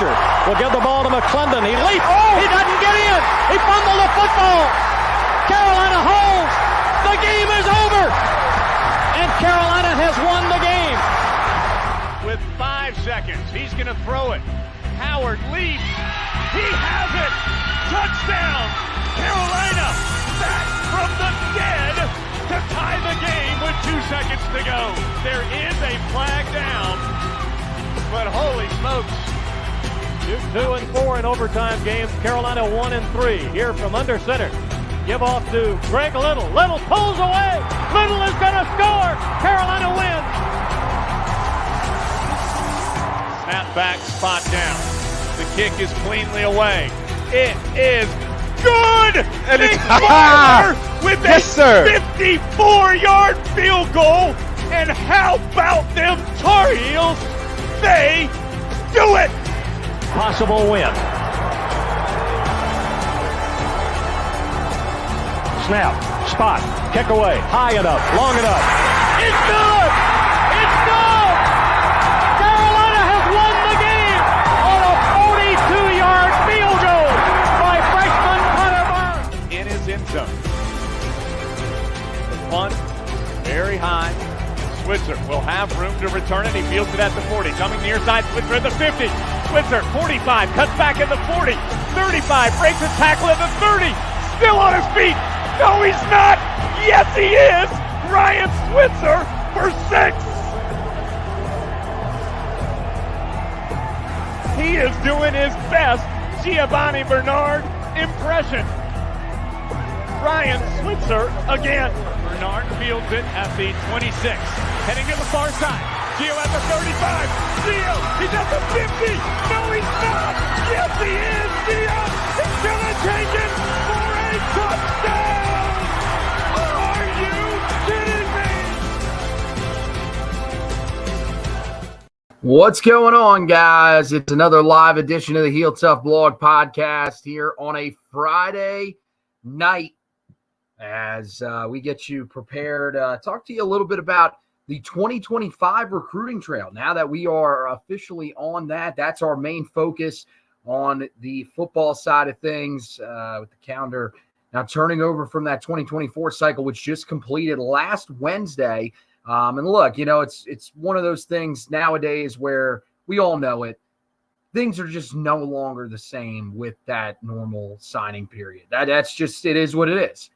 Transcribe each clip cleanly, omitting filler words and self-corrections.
pressure. Will give the ball to McClendon. He leaps. Oh! He doesn't get in. He fumbled the football. Carolina holds. The game is over. And Carolina has won the game. With 5 seconds, he's going to throw it. Howard leaps. He has it. Touchdown. Carolina back from the dead to tie the game with 2 seconds to go. There is a flag down, but holy smokes. 2 and 4 in overtime games. Carolina 1 and 3. Here from under center. Give off to Greg Little. Little pulls away. Little is going to score. Carolina wins. Snap back, spot down. The kick is cleanly away. It is good! And Nick it's Barber with a yes, sir. 54-yard field goal. And how about them Tar Heels? They do it! Possible win. Snap, spot, kick away, high enough, long enough. It's good! It's good! Carolina has won the game on a 42-yard field goal by freshman Hunter Burns. In his end zone. The punt, very high. Switzer will have room to return it. He fields it at the 40. Coming near side, Switzer at the 50. Switzer, 45, cuts back at the 40. 35, breaks a tackle at the 30. Still on his feet. No, he's not. Yes, he is. Ryan Switzer for 6. He is doing his best Giovanni Bernard impression. Ryan Switzer again. Bernard fields it at the 26. Heading to the far side. Gio at the 35. Gio, he's at the 50. No, he's not. Yes, he is. Gio is going to take it for a touchdown. Are you kidding me? What's going on, guys? It's another live edition of the Heel Tough Blog podcast here on a Friday night as we get you prepared. Talk to you a little bit about the 2025 recruiting trail. Now that we are officially on that, that's our main focus on the football side of things with the calendar now turning over from that 2024 cycle, which just completed last Wednesday. And look, you know, it's one of those things nowadays where we all know it. Things are just no longer the same with that normal signing period. That's just, it is what it is.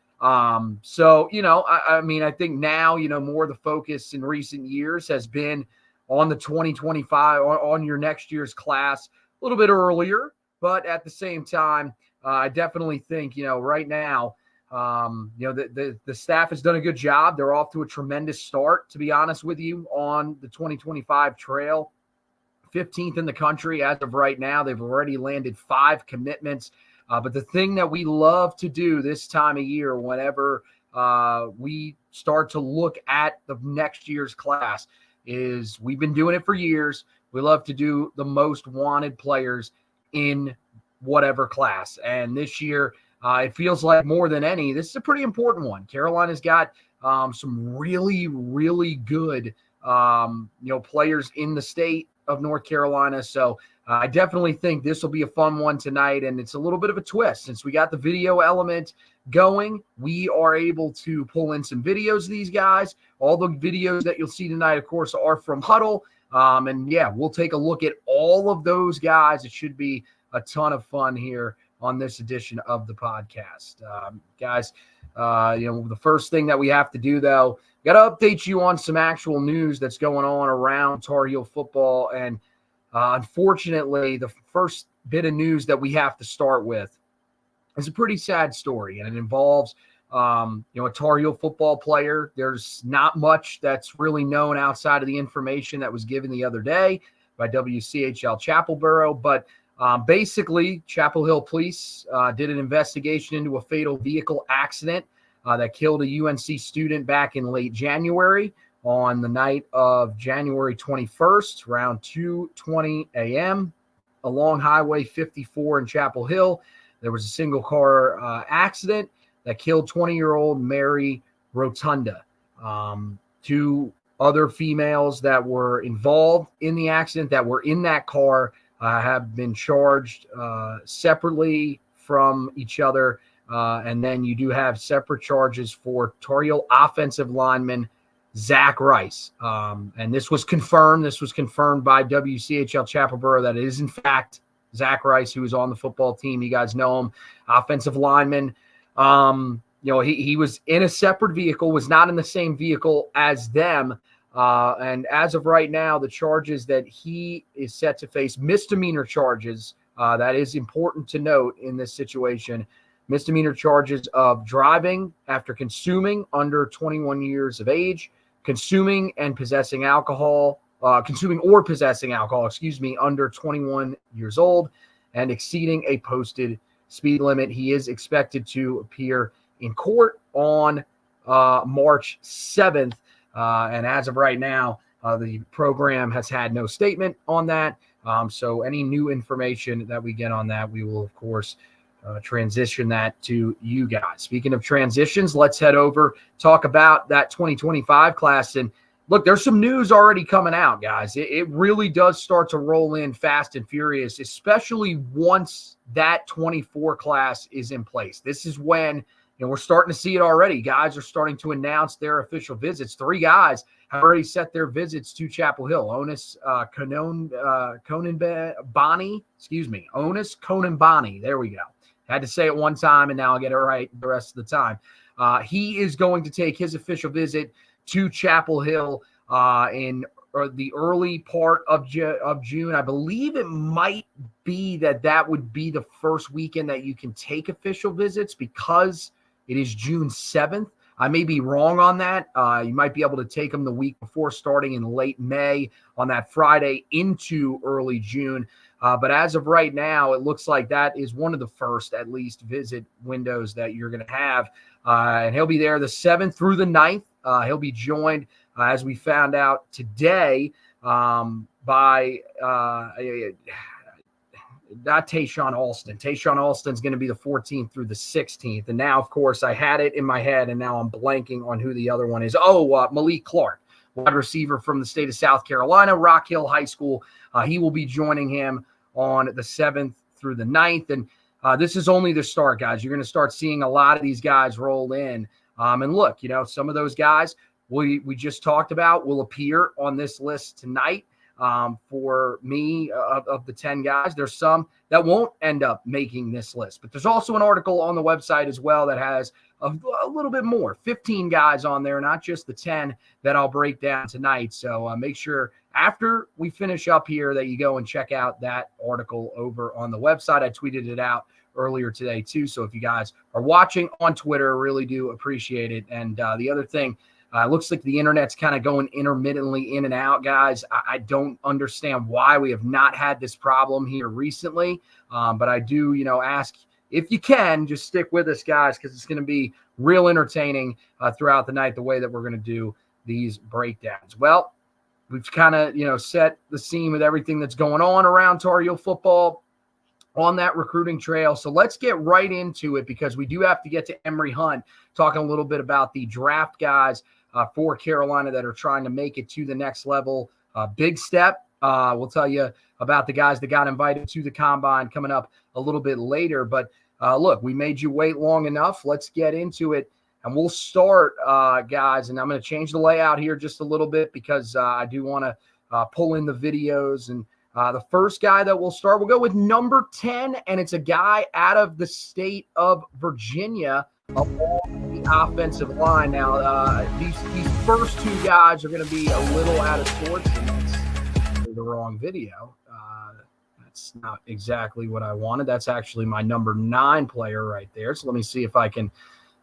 So, you know, I mean, I think now, you know, more of the focus in recent years has been on the 2025, on your next year's class a little bit earlier, but at the same time, I definitely think, you know, right now, you know, the staff has done a good job. They're off to a tremendous start, to be honest with you, on the 2025 trail. 15th in the country as of right now. They've already landed 5 commitments. But the thing that we love to do this time of year, whenever we start to look at the next year's class, is we've been doing it for years. We love to do the most wanted players in whatever class. And this year, it feels like more than any, this is a pretty important one. Carolina's got some really, really good, you know, players in the state of North Carolina. So I definitely think this will be a fun one tonight. And it's a little bit of a twist. Since we got the video element going, we are able to pull in some videos of these guys. All the videos that you'll see tonight, of course, are from Huddle. And yeah, we'll take a look at all of those guys. It should be a ton of fun here on this edition of the podcast. Guys, you know, the first thing that we have to do, though, got to update you on some actual news that's going on around Tar Heel football. And unfortunately, the first bit of news that we have to start with is a pretty sad story, and it involves, you know, a Tar Heel football player. There's not much that's really known outside of the information that was given the other day by WCHL Chapelboro, but basically, Chapel Hill police did an investigation into a fatal vehicle accident that killed a UNC student back in late January on the night of January 21st, around 2:20 a.m. along Highway 54 in Chapel Hill. There was a single car accident that killed 20-year-old Mary Rotunda. 2 other females that were involved in the accident that were in that car have been charged separately from each other. And then you do have separate charges for Tar Heel offensive lineman Zach Rice. And this was confirmed. This was confirmed by WCHL Chapel Borough that it is, in fact, Zach Rice, who is on the football team. You guys know him, offensive lineman. He was in a separate vehicle, was not in the same vehicle as them. And as of right now, the charges that he is set to face, misdemeanor charges, that is important to note in this situation, misdemeanor charges of driving after consuming under 21 years of age, consuming or possessing alcohol, under 21 years old, and exceeding a posted speed limit. He is expected to appear in court on March 7th. And as of right now, the program has had no statement on that. So any new information that we get on that, we will, of course, transition that to you guys. Speaking of transitions, let's head over, talk about that 2025 class. And look, there's some news already coming out, guys. It really does start to roll in fast and furious, especially once that 24 class is in place. This is when we're starting to see it already. Guys are starting to announce their official visits. 3 guys have already set their visits to Chapel Hill. Onis Konanbani. There we go. Had to say it one time, and now I'll get it right the rest of the time. He is going to take his official visit to Chapel Hill in the early part of June. I believe it might be that would be the first weekend that you can take official visits because it is June 7th. I may be wrong on that. You might be able to take them the week before, starting in late May on that Friday into early June. But as of right now, it looks like that is one of the first, at least, visit windows that you're going to have. And he'll be there the 7th through the 9th. He'll be joined, as we found out today, by not Tayshawn Alston. Tayshawn Alston's going to be the 14th through the 16th. And now, of course, I had it in my head, and now I'm blanking on who the other one is. Malik Clark, wide receiver from the state of South Carolina, Rock Hill High School. He will be joining him on the 7th through the 9th. And this is only the start, guys. You're going to start seeing a lot of these guys roll in. And look, some of those guys we just talked about will appear on this list tonight. For me, of the 10 guys, there's some that won't end up making this list. But there's also an article on the website as well that has a little bit more, 15 guys on there, not just the 10 that I'll break down tonight. So make sure after we finish up here that you go and check out that article over on the website. I tweeted it out earlier today too. So if you guys are watching on Twitter, really do appreciate it. And the other thing, looks like the internet's kind of going intermittently in and out, guys. I don't understand why we have not had this problem here recently. But I do, ask if you can just stick with us, guys, because it's going to be real entertaining throughout the night, the way that we're going to do these breakdowns. Well, we've kind of, set the scene with everything that's going on around Tar Heel football on that recruiting trail. So let's get right into it, because we do have to get to Emory Hunt, talking a little bit about the draft guys for Carolina that are trying to make it to the next level. Big step. We'll tell you about the guys that got invited to the combine coming up a little bit later. But look, we made you wait long enough. Let's get into it. And we'll start, guys, and I'm going to change the layout here just a little bit because I do want to pull in the videos. And the first guy that we'll start, we'll go with number 10, and it's a guy out of the state of Virginia along the offensive line. Now, these first 2 guys are going to be a little out of sorts, and that's the wrong video. That's not exactly what I wanted. That's actually my number 9 player right there. So let me see if I can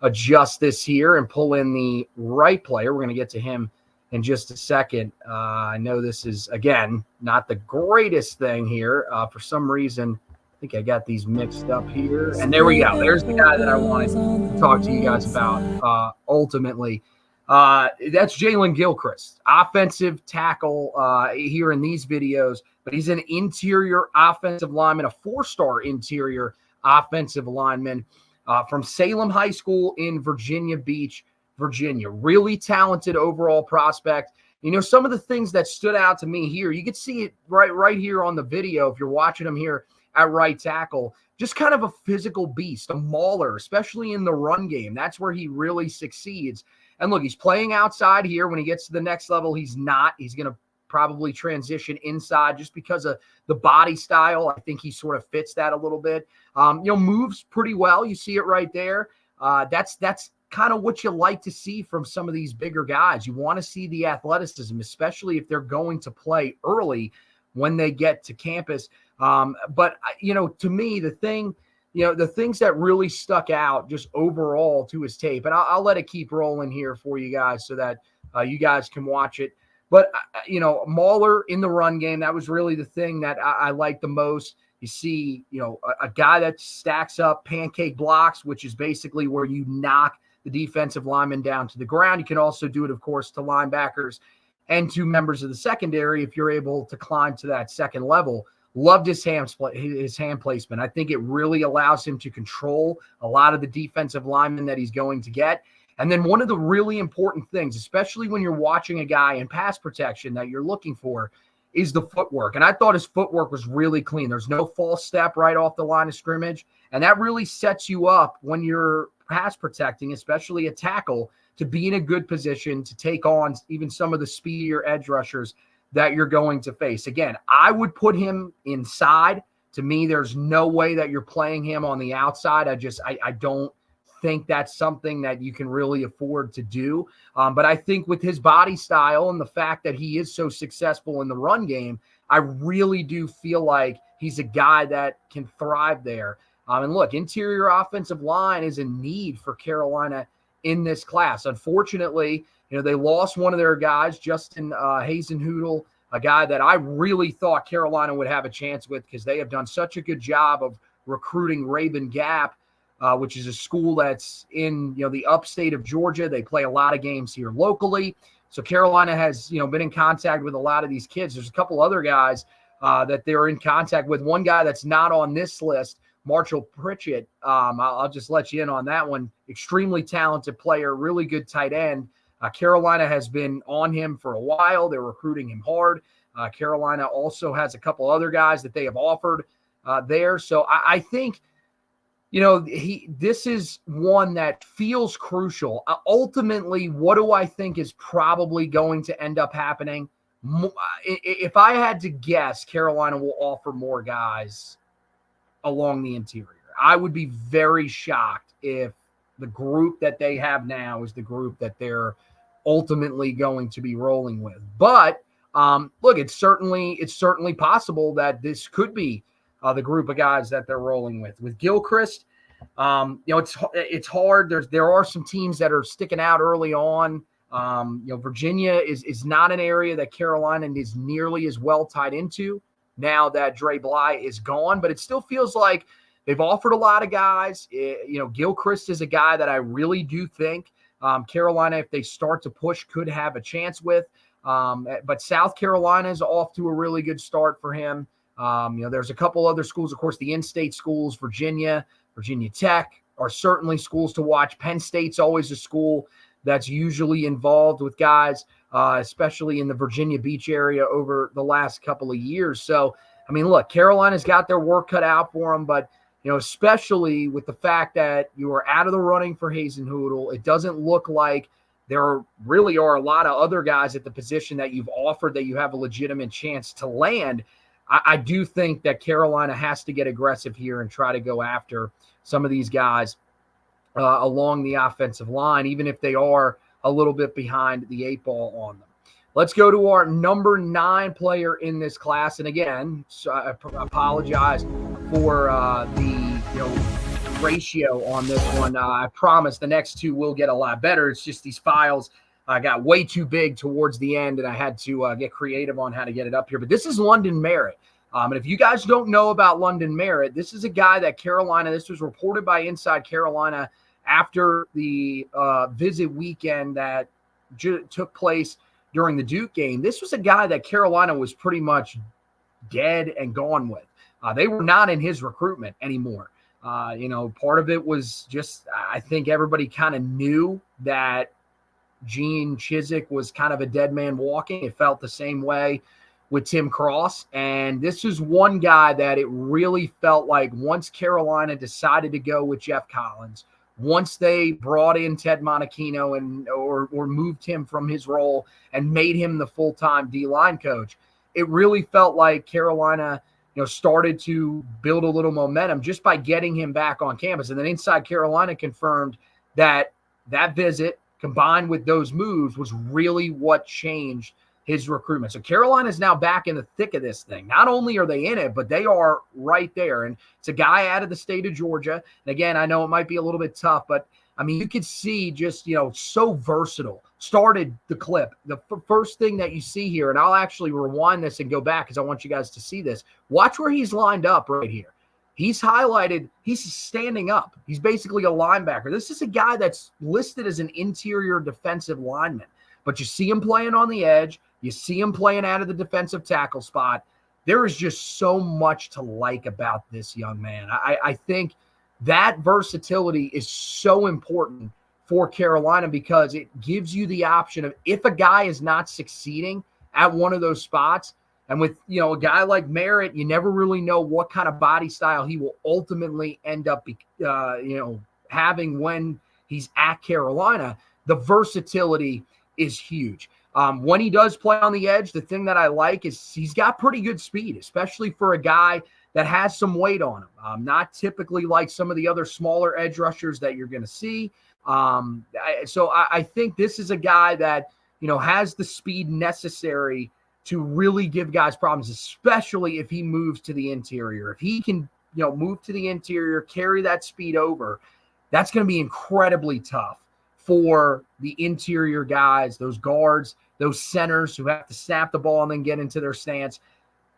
adjust this here and pull in the right player. We're going to get to him in just a second. I know this is, again, not the greatest thing here. For some reason, I think I got these mixed up here. And there we go. There's the guy that I wanted to talk to you guys about ultimately. That's Jalen Gilchrist, offensive tackle here in these videos, but he's an interior offensive lineman, a 4-star interior offensive lineman from Salem High School in Virginia Beach, Virginia. Really talented overall prospect. Some of the things that stood out to me here, you could see it right here on the video if you're watching him here at right tackle. Just kind of a physical beast, a mauler, especially in the run game. That's where he really succeeds. And look, he's playing outside here. When he gets to the next level, he's not. He's going to probably transition inside just because of the body style. I think he sort of fits that a little bit. Moves pretty well. You see it right there. That's kind of what you like to see from some of these bigger guys. You want to see the athleticism, especially if they're going to play early when they get to campus. But to me, the things that really stuck out just overall to his tape, and I'll let it keep rolling here for you guys so that you guys can watch it. But, Mauler in the run game, that was really the thing that I liked the most. You see, a guy that stacks up pancake blocks, which is basically where you knock the defensive lineman down to the ground. You can also do it, of course, to linebackers and to members of the secondary if you're able to climb to that second level. Loved his hand placement. I think it really allows him to control a lot of the defensive linemen that he's going to get. And then one of the really important things, especially when you're watching a guy in pass protection that you're looking for, is the footwork. And I thought his footwork was really clean. There's no false step right off the line of scrimmage. And that really sets you up when you're pass protecting, especially a tackle, to be in a good position to take on even some of the speedier edge rushers that you're going to face. Again, I would put him inside. To me, there's no way that you're playing him on the outside. I don't think that's something that you can really afford to do. But I think with his body style and the fact that he is so successful in the run game, I really do feel like he's a guy that can thrive there. And look, interior offensive line is a need for Carolina in this class. Unfortunately, they lost one of their guys, Justin Hazenhoodle, a guy that I really thought Carolina would have a chance with because they have done such a good job of recruiting Raven Gap, which is a school that's in the upstate of Georgia. They play a lot of games here locally. So Carolina has been in contact with a lot of these kids. There's a couple other guys that they're in contact with. One guy that's not on this list, Marshall Pritchett. I'll just let you in on that one. Extremely talented player, really good tight end. Carolina has been on him for a while. They're recruiting him hard. Carolina also has a couple other guys that they have offered there. So I think, this is one that feels crucial. Ultimately, what do I think is probably going to end up happening? If I had to guess, Carolina will offer more guys along the interior. I would be very shocked if the group that they have now is the group that they're ultimately going to be rolling with. But look, it's certainly possible that this could be the group of guys that they're rolling with. With Gilchrist, it's hard. There are some teams that are sticking out early on. Virginia is not an area that Carolina is nearly as well tied into now that Dre Bly is gone, but it still feels like they've offered a lot of guys. Gilchrist is a guy that I really do think Carolina, if they start to push, could have a chance with. But South Carolina is off to a really good start for him. There's a couple other schools, of course, the in-state schools, Virginia Tech are certainly schools to watch. Penn State's always a school that's usually involved with guys, especially in the Virginia Beach area over the last couple of years. So, look, Carolina's got their work cut out for them, but, especially with the fact that you are out of the running for Hazenhoodle, it doesn't look like there really are a lot of other guys at the position that you've offered that you have a legitimate chance to land. I do think that Carolina has to get aggressive here and try to go after some of these guys along the offensive line, even if they are a little bit behind the eight ball on them. Let's go to our number 9 player in this class. And again, so I apologize for the ratio on this one. I promise the next 2 will get a lot better. It's just these files got way too big towards the end, and I had to get creative on how to get it up here. But this is London Merritt. And if you guys don't know about London Merritt, this is a guy that Carolina, this was reported by Inside Carolina after the visit weekend that took place during the Duke game. This was a guy that Carolina was pretty much dead and gone with. They were not in his recruitment anymore. Part of it was just, I think everybody kind of knew that Gene Chizik was kind of a dead man walking. It felt the same way with Tim Cross. And this is one guy that it really felt like once Carolina decided to go with Jeff Collins, once they brought in Ted Monachino and or moved him from his role and made him the full-time D-line coach, it really felt like Carolina, started to build a little momentum just by getting him back on campus. And then Inside Carolina confirmed that visit combined with those moves was really what changed his recruitment. So Carolina is now back in the thick of this thing. Not only are they in it, but they are right there. And it's a guy out of the state of Georgia. And again, I know it might be a little bit tough, but I mean, you could see just, so versatile. Started the clip. The first thing that you see here, and I'll actually rewind this and go back because I want you guys to see this. Watch where he's lined up right here. He's highlighted. He's standing up. He's basically a linebacker. This is a guy that's listed as an interior defensive lineman, but you see him playing on the edge. You see him playing out of the defensive tackle spot. There is just so much to like about this young man. I think that versatility is so important for Carolina because it gives you the option of if a guy is not succeeding at one of those spots, and with, a guy like Merritt, you never really know what kind of body style he will ultimately end up, having when he's at Carolina. The versatility is huge. When he does play on the edge, the thing that I like is he's got pretty good speed, especially for a guy that has some weight on him. Not typically like some of the other smaller edge rushers that you're going to see. So I think this is a guy that, has the speed necessary to really give guys problems, especially if he moves to the interior. If he can, move to the interior, carry that speed over, that's going to be incredibly tough for the interior guys, those guards, those centers who have to snap the ball and then get into their stance.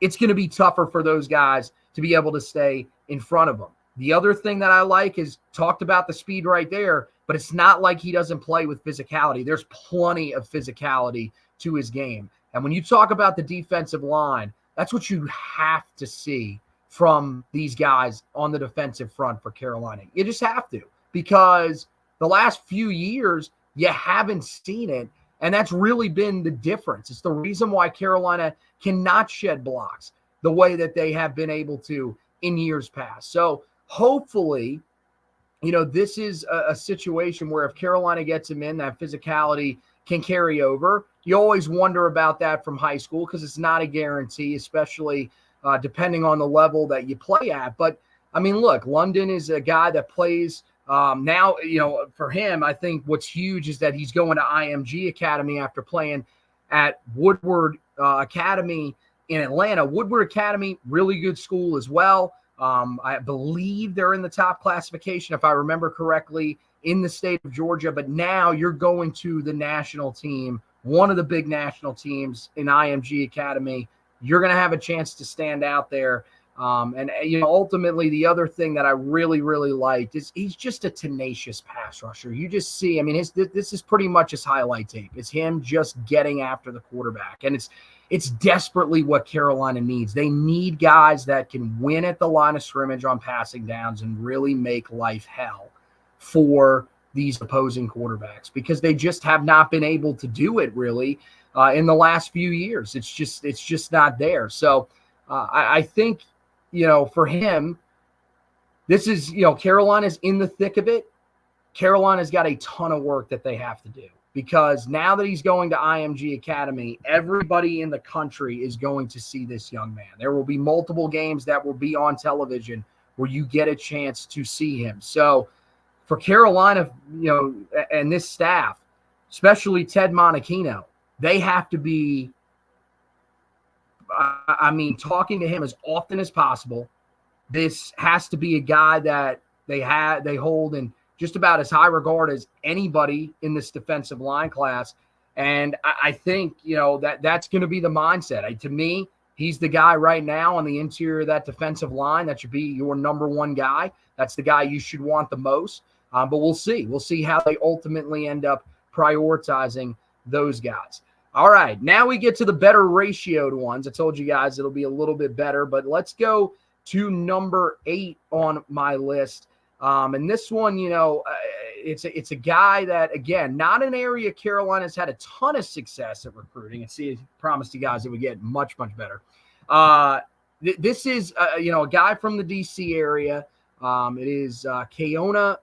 It's going to be tougher for those guys to be able to stay in front of them. The other thing that I like is talked about the speed right there, but it's not like he doesn't play with physicality. There's plenty of physicality to his game. And when you talk about the defensive line, that's what you have to see from these guys on the defensive front for Carolina. You just have to, because the last few years, you haven't seen it, and that's really been the difference. It's the reason why Carolina cannot shed blocks the way that they have been able to in years past. So hopefully, this is a situation where if Carolina gets him in, that physicality can carry over. You always wonder about that from high school because it's not a guarantee, especially depending on the level that you play at. But, I mean, look, London is a guy that plays now, for him, I think what's huge is that he's going to IMG Academy after playing at Woodward Academy in Atlanta. Woodward Academy, really good school as well. I believe they're in the top classification, if I remember correctly, in the state of Georgia. But now you're going to the national team, one of the big national teams in IMG Academy. You're going to have a chance to stand out there. Ultimately, the other thing that I really, really liked is he's just a tenacious pass rusher. You just see, I mean, this is pretty much his highlight tape. It's him just getting after the quarterback. And it's desperately what Carolina needs. They need guys that can win at the line of scrimmage on passing downs and really make life hell for these opposing quarterbacks because they just have not been able to do it really in the last few years. It's just not there. So I think, for him, this is, Carolina's in the thick of it. Carolina's got a ton of work that they have to do because now that he's going to IMG Academy, everybody in the country is going to see this young man. There will be multiple games that will be on television where you get a chance to see him. So for Carolina, and this staff, especially Ted Monachino, they have to be, talking to him as often as possible. This has to be a guy that they hold in just about as high regard as anybody in this defensive line class. And I think, that's going to be the mindset. To me, he's the guy right now on the interior of that defensive line that should be your number one guy. That's the guy you should want the most. But we'll see. We'll see how they ultimately end up prioritizing those guys. All right, now we get to the better ratioed ones. I told you guys it'll be a little bit better, but let's go to number 8 on my list. And this one, it's a guy that, again, not an area Carolina's had a ton of success at recruiting. And see, I promised you guys it would get much, much better. This is, a guy from the D.C. area. It is Kanoa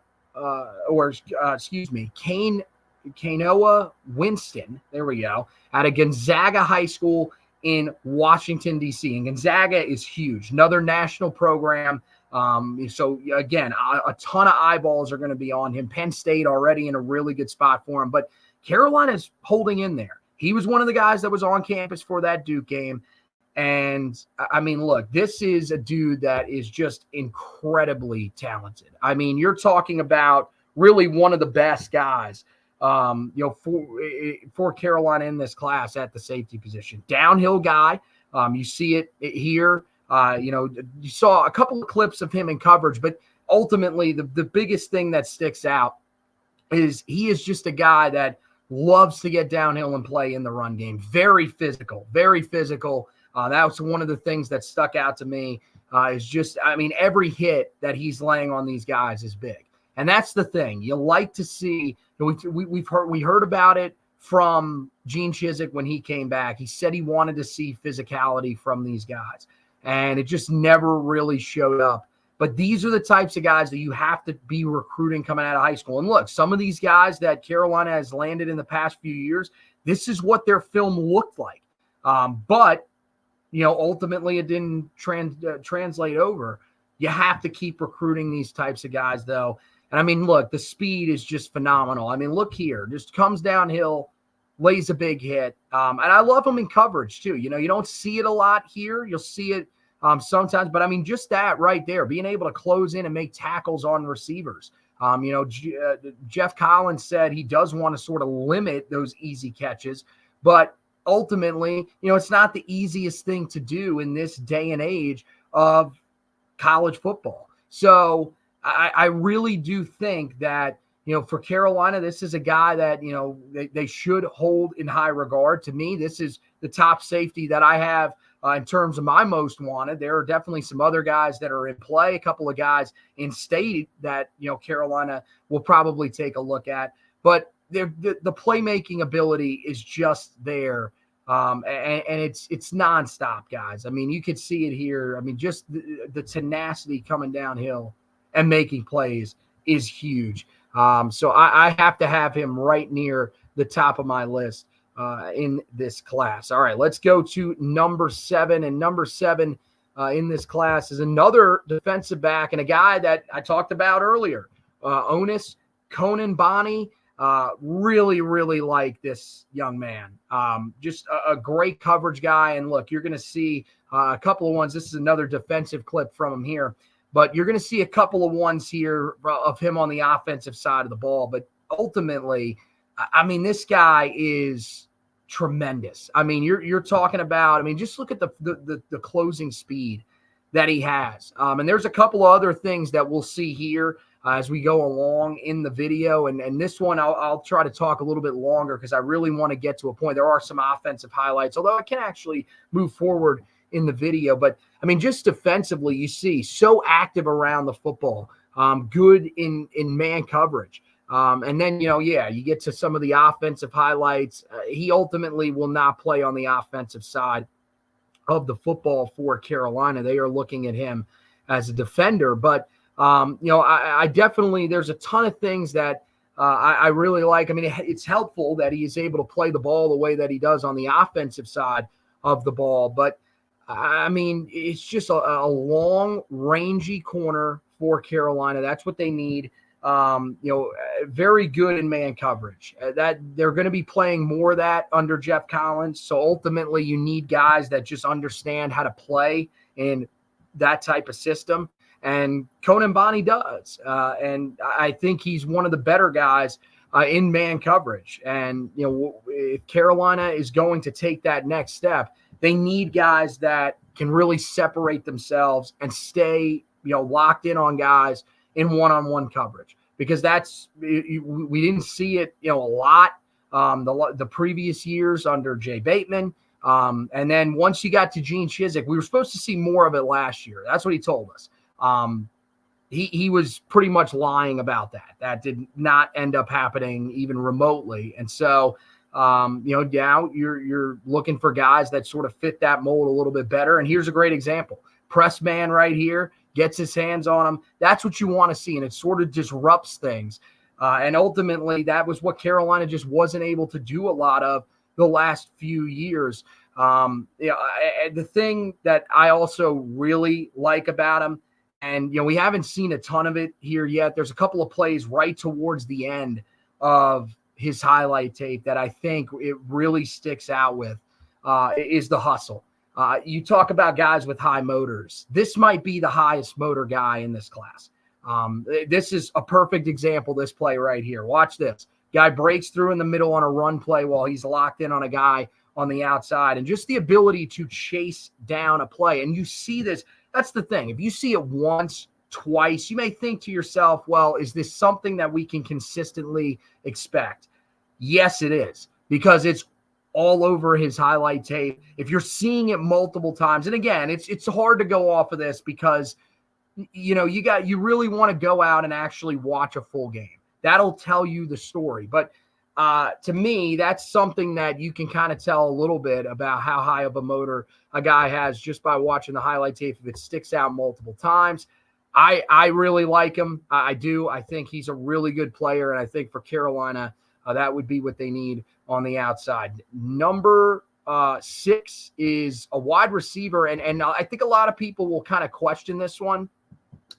Winston. There we go. Out of Gonzaga High School in Washington, D.C. And Gonzaga is huge. Another national program. So again, a ton of eyeballs are going to be on him. Penn State already in a really good spot for him, but Carolina's holding in there. He was one of the guys that was on campus for that Duke game. And I mean, look, this is a dude that is just incredibly talented. I mean, you're talking about really one of the best guys, for Carolina in this class at the safety position. Downhill guy. You see it here. You saw a couple of clips of him in coverage, but ultimately the biggest thing that sticks out is he is just a guy that loves to get downhill and play in the run game. Very physical, very physical. That was one of the things that stuck out to me is just, I mean, every hit that he's laying on these guys is big. And that's the thing. You like to see, we heard about it from Gene Chizik when he came back. He said he wanted to see physicality from these guys. And it just never really showed up. But these are the types of guys that you have to be recruiting coming out of high school. And look, some of these guys that Carolina has landed in the past few years, this is what their film looked like. But ultimately it didn't translate over. You have to keep recruiting these types of guys, though. And I mean, look, the speed is just phenomenal. I mean, look here, just comes downhill, lays a big hit. And I love him in coverage too. You don't see it a lot here. You'll see it sometimes, but I mean, just that right there, being able to close in and make tackles on receivers. Jeff Collins said he does want to sort of limit those easy catches, but ultimately, it's not the easiest thing to do in this day and age of college football. So I really do think that, for Carolina, this is a guy that, they should hold in high regard. To me, this is the top safety that I have in terms of my most wanted. There are definitely some other guys that are in play, a couple of guys in state that, Carolina will probably take a look at. But the playmaking ability is just there. And it's nonstop, guys. I mean, you could see it here. I mean, just the tenacity coming downhill and making plays is huge. So I have to have him right near the top of my list in this class. All right, let's go to number 7. And number 7 in this class is another defensive back and a guy that I talked about earlier, Onus Konanbani. Really, really like this young man. Just a great coverage guy. And look, you're going to see a couple of ones. This is another defensive clip from him here. But you're going to see a couple of ones here of him on the offensive side of the ball. But ultimately, I mean, this guy is tremendous. I mean, you're talking about, I mean, just look at the closing speed that he has. And there's a couple of other things that we'll see here as we go along in the video. And this one, I'll try to talk a little bit longer because I really want to get to a point. There are some offensive highlights, although I can actually move forward in the video. But I mean, just defensively, you see so active around the football, good in man coverage. And then, you get to some of the offensive highlights. He ultimately will not play on the offensive side of the football for Carolina. They are looking at him as a defender. But, I definitely, there's a ton of things that I really like. I mean, it's helpful that he is able to play the ball the way that he does on the offensive side of the ball. But, I mean, it's just a long, rangy corner for Carolina. That's what they need. Very good in man coverage. That they're going to be playing more of that under Jeff Collins. So ultimately, you need guys that just understand how to play in that type of system. And Konanbani does. And I think he's one of the better guys in man coverage. And, if Carolina is going to take that next step, they need guys that can really separate themselves and stay, locked in on guys in one-on-one coverage, because we didn't see it, a lot the previous years under Jay Bateman. And then once you got to Gene Chizik, we were supposed to see more of it last year. That's what he told us. he was pretty much lying about that. That did not end up happening even remotely. And so, now you're looking for guys that sort of fit that mold a little bit better. And here's a great example. Press man right here, gets his hands on him. That's what you want to see, and it sort of disrupts things. And ultimately, that was what Carolina just wasn't able to do a lot of the last few years. The thing that I also really like about him, and we haven't seen a ton of it here yet. There's a couple of plays right towards the end of his highlight tape that I think it really sticks out with is the hustle. You talk about guys with high motors. This might be the highest motor guy in this class. This is a perfect example, this play right here. Watch this. Guy breaks through in the middle on a run play while he's locked in on a guy on the outside, and just the ability to chase down a play. And you see this. That's the thing. If you see it once, twice, you may think to yourself, well, is this something that we can consistently expect? Yes, it is, because it's all over his highlight tape. If you're seeing it multiple times, and again, it's hard to go off of this because you really want to go out and actually watch a full game. That'll tell you the story. But to me, that's something that you can kind of tell a little bit about how high of a motor a guy has just by watching the highlight tape if it sticks out multiple times. I really like him. I do. I think he's a really good player, and I think for Carolina, that would be what they need on the outside. Number 6 is a wide receiver, and I think a lot of people will kind of question this one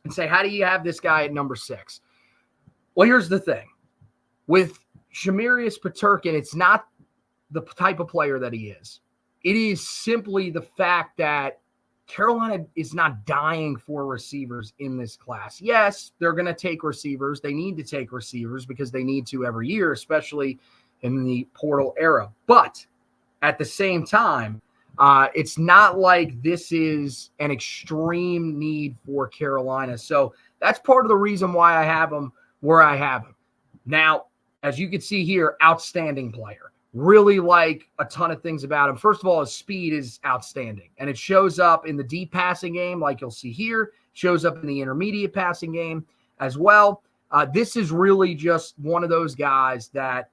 and say, how do you have this guy at number 6? Well, here's the thing. With Shamarius Paterkin, it's not the type of player that he is. It is simply the fact that Carolina is not dying for receivers in this class. Yes, they're going to take receivers. They need to take receivers because they need to every year, especially in the portal era. But at the same time, it's not like this is an extreme need for Carolina. So that's part of the reason why I have him where I have him. Now, as you can see here, outstanding player. Really like a ton of things about him. First of all, his speed is outstanding, and it shows up in the deep passing game like you'll see here, shows up in the intermediate passing game as well. This is really just one of those guys that,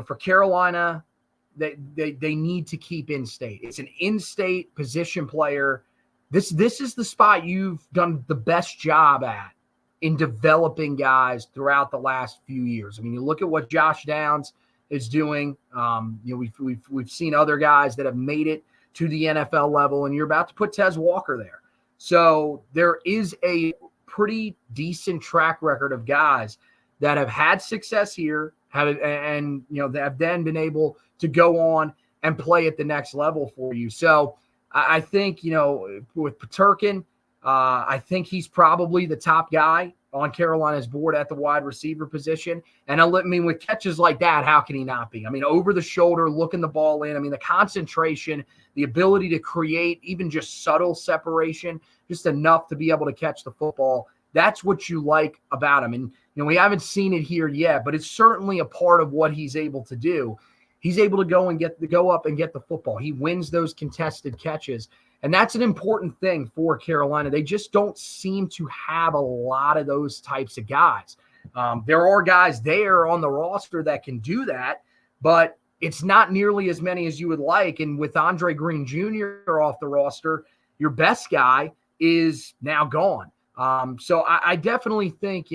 for Carolina, they need to keep in state. It's an in-state position player. This is the spot you've done the best job at in developing guys throughout the last few years. I mean, you look at what Josh Downs is doing. We've seen other guys that have made it to the NFL level, and you're about to put Tez Walker there. So there is a pretty decent track record of guys that have had success here, that have then been able to go on and play at the next level for you. So I think, with Paterkin, I think he's probably the top guy on Carolina's board at the wide receiver position. And with catches like that, how can he not be? I mean, over the shoulder, looking the ball in. I mean, the concentration, the ability to create even just subtle separation, just enough to be able to catch the football. That's what you like about him. And, we haven't seen it here yet, but it's certainly a part of what he's able to do. He's able to go up and get the football. He wins those contested catches. And that's an important thing for Carolina. They just don't seem to have a lot of those types of guys. There are guys there on the roster that can do that, but it's not nearly as many as you would like. And with Andre Green Jr. off the roster, your best guy is now gone. So I definitely think,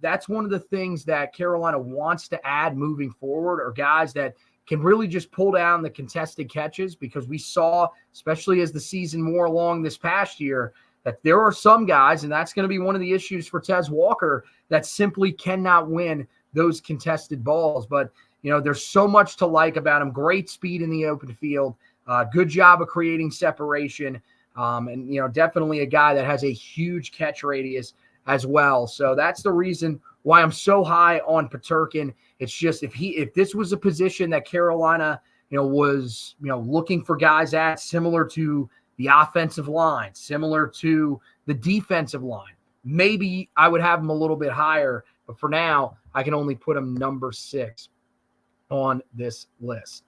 that's one of the things that Carolina wants to add moving forward, are guys that can really just pull down the contested catches, because we saw, especially as the season wore along this past year, that there are some guys, and that's going to be one of the issues for Tez Walker, that simply cannot win those contested balls. But, there's so much to like about him. Great speed in the open field, good job of creating separation, and, definitely a guy that has a huge catch radius as well. So that's the reason why I'm so high on Paterkin. It's just if this was a position that Carolina, was, looking for guys at, similar to the offensive line, similar to the defensive line, maybe I would have him a little bit higher. But for now, I can only put him number 6 on this list.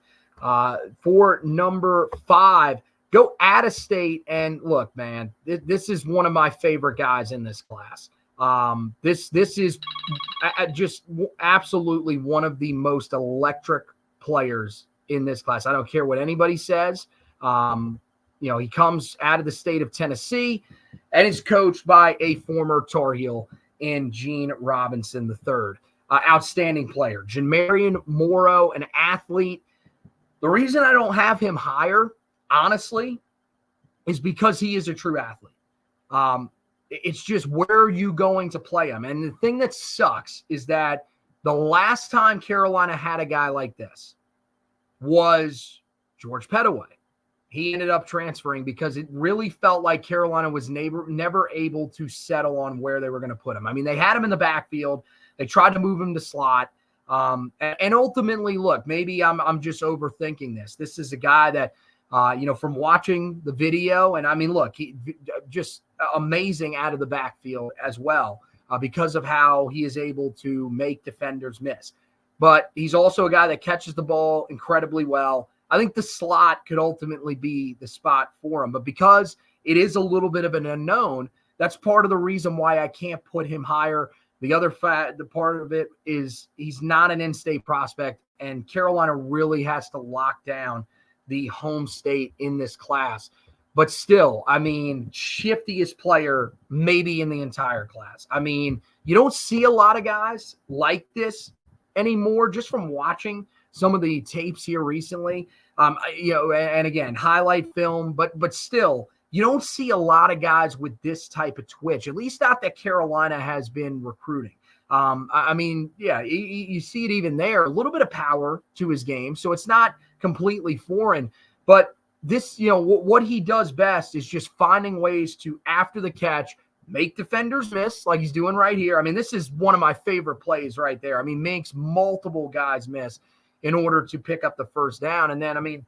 For number 5, go out of state. And look, man, this is one of my favorite guys in this class. This is just absolutely one of the most electric players in this class. I don't care what anybody says. He comes out of the state of Tennessee and is coached by a former Tar Heel in Gene Robinson III. Outstanding player. Janmarian Morrow, an athlete. The reason I don't have him higher, honestly, is because he is a true athlete. It's just, where are you going to play him? And the thing that sucks is that the last time Carolina had a guy like this was George Pettaway. He ended up transferring because it really felt like Carolina was never able to settle on where they were going to put him. I mean, they had him in the backfield. They tried to move him to slot. And ultimately, look, maybe I'm just overthinking this. This is a guy that, from watching the video, and I mean, look, he just amazing out of the backfield as well, because of how he is able to make defenders miss. But he's also a guy that catches the ball incredibly well. I think the slot could ultimately be the spot for him. But because it is a little bit of an unknown, that's part of the reason why I can't put him higher. The part of it is he's not an in-state prospect, and Carolina really has to lock down the home state in this class. But still, I mean, shiftiest player maybe in the entire class. I mean, you don't see a lot of guys like this anymore, just from watching some of the tapes here recently. And again, highlight film, but still, you don't see a lot of guys with this type of twitch, at least not that Carolina has been recruiting. You see it even there, a little bit of power to his game. So it's not completely foreign, but this, what he does best is just finding ways to, after the catch, make defenders miss like he's doing right here. I mean, this is one of my favorite plays right there. I mean, makes multiple guys miss in order to pick up the first down. And then, I mean,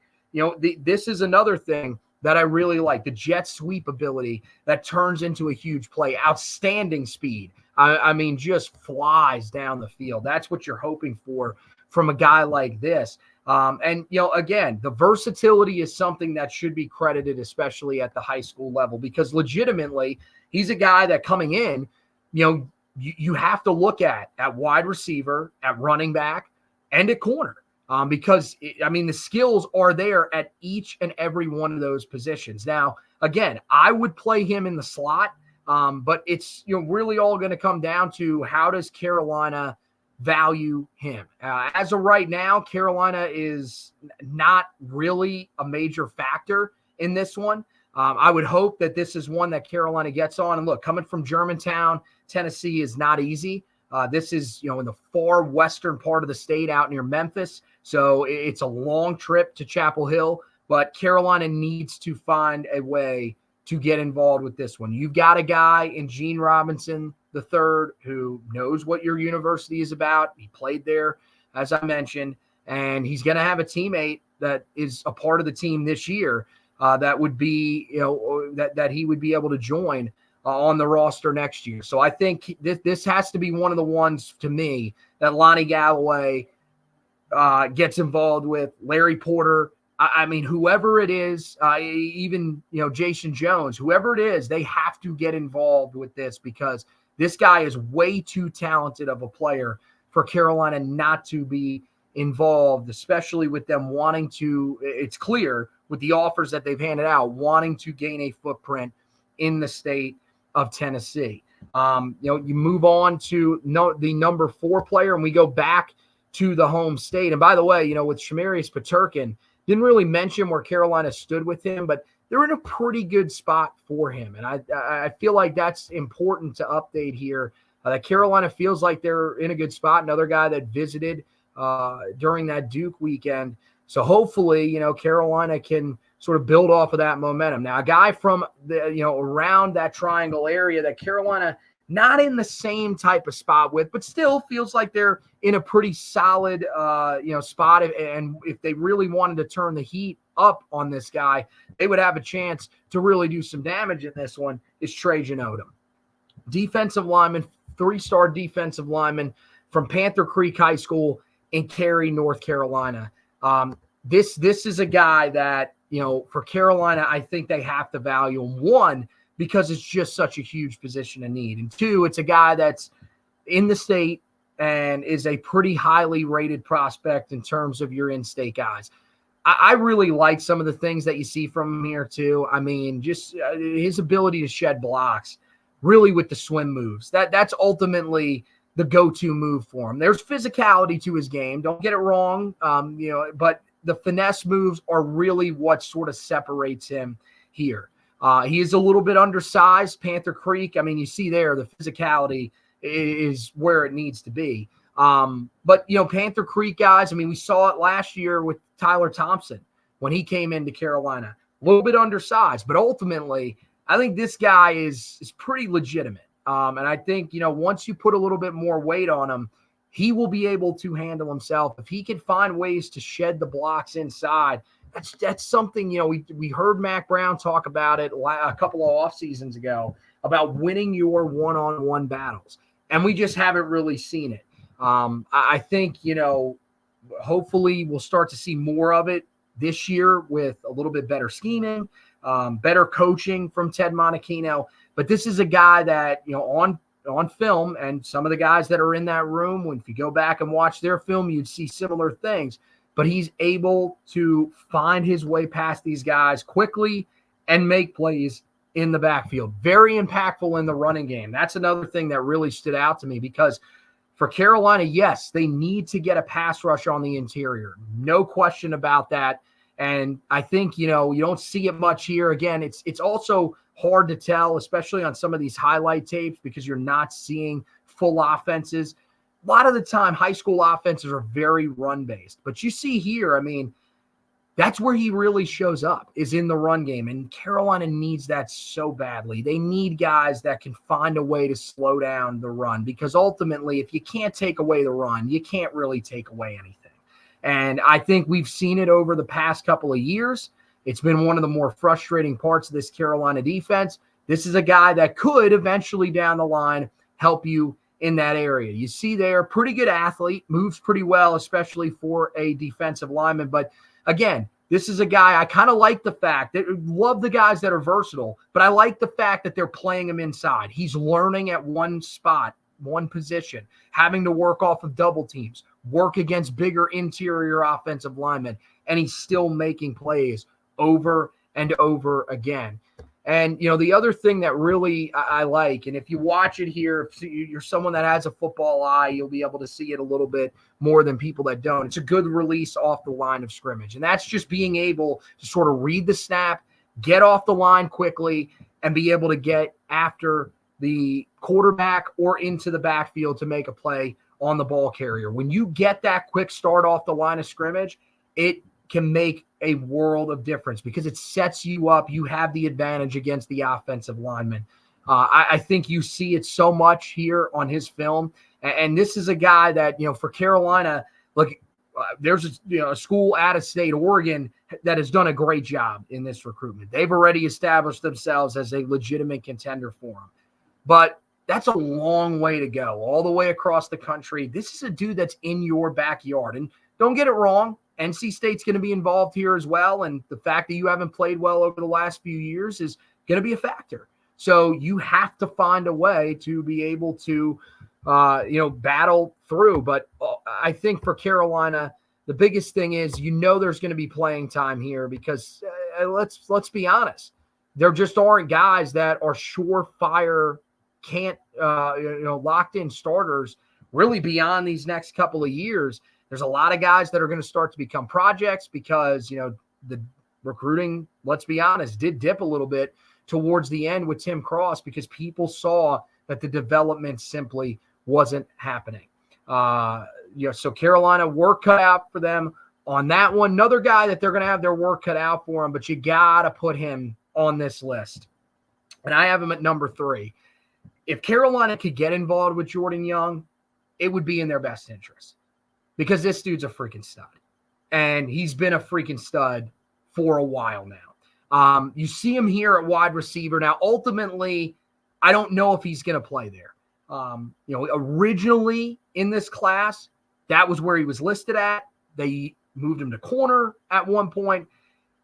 this is another thing that I really like, the jet sweep ability that turns into a huge play. Outstanding speed. I mean, just flies down the field. That's what you're hoping for from a guy like this. Again, the versatility is something that should be credited, especially at the high school level, because legitimately he's a guy that coming in, you have to look at wide receiver, at running back, and at corner. Because the skills are there at each and every one of those positions. Now, again, I would play him in the slot, but it's really all going to come down to, how does Carolina value him? As of right now, Carolina is not really a major factor in this one. I would hope that this is one that Carolina gets on. And look, coming from Germantown, Tennessee is not easy. This is, in the far western part of the state out near Memphis. So it's a long trip to Chapel Hill, but Carolina needs to find a way to get involved with this one. You've got a guy in Gene Robinson III who knows what your university is about. He played there, as I mentioned, and he's going to have a teammate that is a part of the team this year that would be, that he would be able to join on the roster next year. So I think this has to be one of the ones, to me, that Lonnie Galloway gets involved with. Larry Porter, I mean, whoever it is, even, Jason Jones, whoever it is, they have to get involved with this, because this guy is way too talented of a player for Carolina not to be involved, especially with them wanting to, it's clear with the offers that they've handed out, wanting to gain a footprint in the state of Tennessee. You move on to the number 4 player, and we go back to the home state. And by the way, with Shamarius Paterkin, didn't really mention where Carolina stood with him, but they're in a pretty good spot for him. And I feel like that's important to update here, that Carolina feels like they're in a good spot. Another guy that visited during that Duke weekend. So hopefully, Carolina can sort of build off of that momentum. Now, a guy from the, around that triangle area that Carolina not in the same type of spot with, but still feels like they're in a pretty solid, spot. And if they really wanted to turn the heat up on this guy, they would have a chance to really do some damage in this one, is Trajan Odom. Defensive lineman, 3-star defensive lineman from Panther Creek High School in Cary, North Carolina. This is a guy that, for Carolina, I think they have to value him. One, because it's just such a huge position of need. And two, it's a guy that's in the state and is a pretty highly rated prospect in terms of your in-state guys. I really like some of the things that you see from him here too. I mean, just his ability to shed blocks, really with the swim moves. That's ultimately the go-to move for him. There's physicality to his game. Don't get it wrong. But the finesse moves are really what sort of separates him here. He is a little bit undersized, Panther Creek. I mean, you see there the physicality is where it needs to be. But, Panther Creek guys, I mean, we saw it last year with Tyler Thompson when he came into Carolina. A little bit undersized, but ultimately, I think this guy is pretty legitimate. And I think, once you put a little bit more weight on him, he will be able to handle himself. If he can find ways to shed the blocks inside, that's something, we heard Mac Brown talk about it a couple of off seasons ago about winning your one-on-one battles. And we just haven't really seen it. I think, hopefully we'll start to see more of it this year with a little bit better scheming, better coaching from Ted Monachino. But this is a guy that, on film, and some of the guys that are in that room, if you go back and watch their film, you'd see similar things. But he's able to find his way past these guys quickly and make plays in the backfield. Very impactful in the running game. That's another thing that really stood out to me, because for Carolina, yes, they need to get a pass rush on the interior. No question about that. And I think, you don't see it much here. Again, it's also hard to tell, especially on some of these highlight tapes, because you're not seeing full offenses. A lot of the time, high school offenses are very run-based. But you see here, I mean, that's where he really shows up, is in the run game. And Carolina needs that so badly. They need guys that can find a way to slow down the run, because ultimately, if you can't take away the run, you can't really take away anything. And I think we've seen it over the past couple of years. It's been one of the more frustrating parts of this Carolina defense. This is a guy that could eventually down the line help you in that area. You see there, pretty good athlete, moves pretty well, especially for a defensive lineman. But again, this is a guy I kind of like the fact that love the guys that are versatile, but I like the fact that they're playing him inside. He's learning at one spot, one position, having to work off of double teams, work against bigger interior offensive linemen, and he's still making plays over and over again. And, the other thing that really I like, and if you watch it here, if you're someone that has a football eye, you'll be able to see it a little bit more than people that don't. It's a good release off the line of scrimmage. And that's just being able to sort of read the snap, get off the line quickly, and be able to get after the quarterback or into the backfield to make a play on the ball carrier. When you get that quick start off the line of scrimmage, it can make a world of difference, because it sets you up. You have the advantage against the offensive lineman. I think you see it so much here on his film. And this is a guy that, for Carolina, look, there's a school out of state, Oregon, that has done a great job in this recruitment. They've already established themselves as a legitimate contender for him. But that's a long way to go, all the way across the country. This is a dude that's in your backyard. And don't get it wrong, NC State's going to be involved here as well. And the fact that you haven't played well over the last few years is going to be a factor. So you have to find a way to be able to, battle through. But I think for Carolina, the biggest thing is, there's going to be playing time here, because let's be honest. There just aren't guys that are surefire, locked in starters really beyond these next couple of years. There's a lot of guys that are going to start to become projects, because, the recruiting, let's be honest, did dip a little bit towards the end with Tim Cross, because people saw that the development simply wasn't happening. So Carolina, work cut out for them on that one. Another guy that they're going to have their work cut out for him, but you got to put him on this list. And I have him at number 3. If Carolina could get involved with Jordan Young, it would be in their best interest, because this dude's a freaking stud. And he's been a freaking stud for a while now. You see him here at wide receiver. Now, ultimately, I don't know if he's going to play there. Originally in this class, that was where he was listed at. They moved him to corner at one point.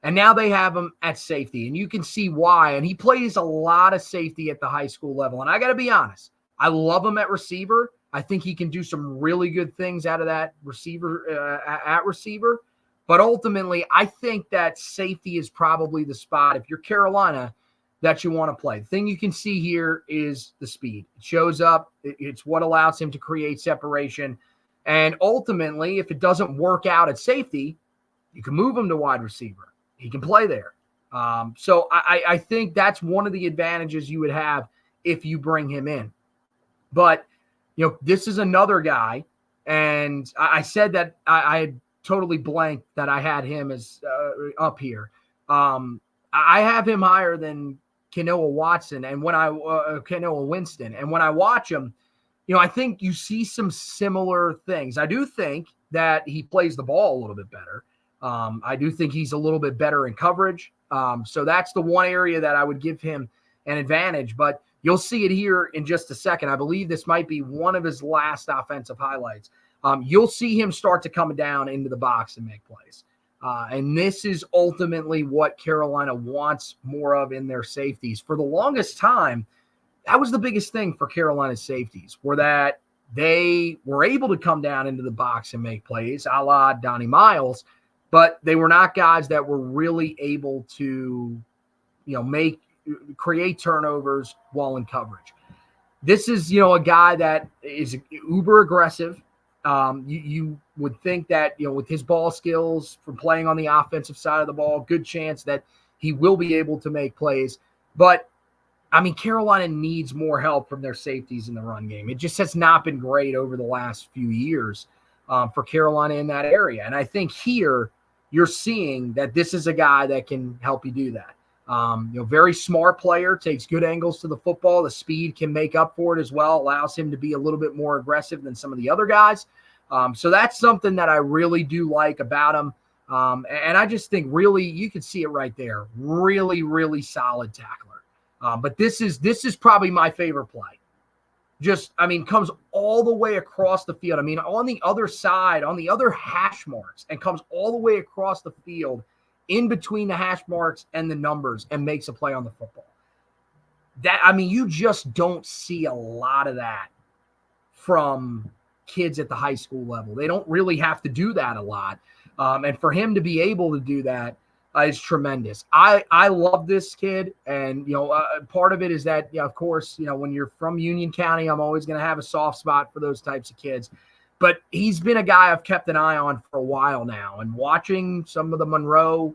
And now they have him at safety, and you can see why. And he plays a lot of safety at the high school level. And I got to be honest, I love him at receiver. I think he can do some really good things out of that receiver at receiver. But ultimately, I think that safety is probably the spot, if you're Carolina, that you want to play. The thing you can see here is the speed. It shows up. It's what allows him to create separation. And ultimately, if it doesn't work out at safety, you can move him to wide receiver. He can play there. So I think that's one of the advantages you would have if you bring him in. But, this is another guy, and I said that I had totally blanked that I had him as up here. I have him higher than Kenoa Watson and Kenoa Winston. And when I watch him, I think you see some similar things. I do think that he plays the ball a little bit better. I do think he's a little bit better in coverage. So that's the one area that I would give him an advantage. But you'll see it here in just a second. I believe this might be one of his last offensive highlights. You'll see him start to come down into the box and make plays. And this is ultimately what Carolina wants more of in their safeties. For the longest time, that was the biggest thing for Carolina's safeties, were that they were able to come down into the box and make plays, a la Donnie Miles, but they were not guys that were really able to, create turnovers while in coverage. This is, a guy that is uber aggressive. You would think that, with his ball skills from playing on the offensive side of the ball, good chance that he will be able to make plays. But, Carolina needs more help from their safeties in the run game. It just has not been great over the last few years for Carolina in that area. And I think here you're seeing that this is a guy that can help you do that. Very smart player, takes good angles to the football. The speed can make up for it as well, allows him to be a little bit more aggressive than some of the other guys. So that's something that I really do like about him. And I just think really, you can see it right there. Really, really solid tackler. But this is probably my favorite play. Comes all the way across the field. On the other side, on the other hash marks, and comes all the way across the field in between the hash marks and the numbers and makes a play on the football. You just don't see a lot of that from kids at the high school level. They don't really have to do that a lot. And for him to be able to do that is tremendous. I love this kid. And, part of it is that, of course, when you're from Union County, I'm always going to have a soft spot for those types of kids. But he's been a guy I've kept an eye on for a while now. And watching some of the Monroe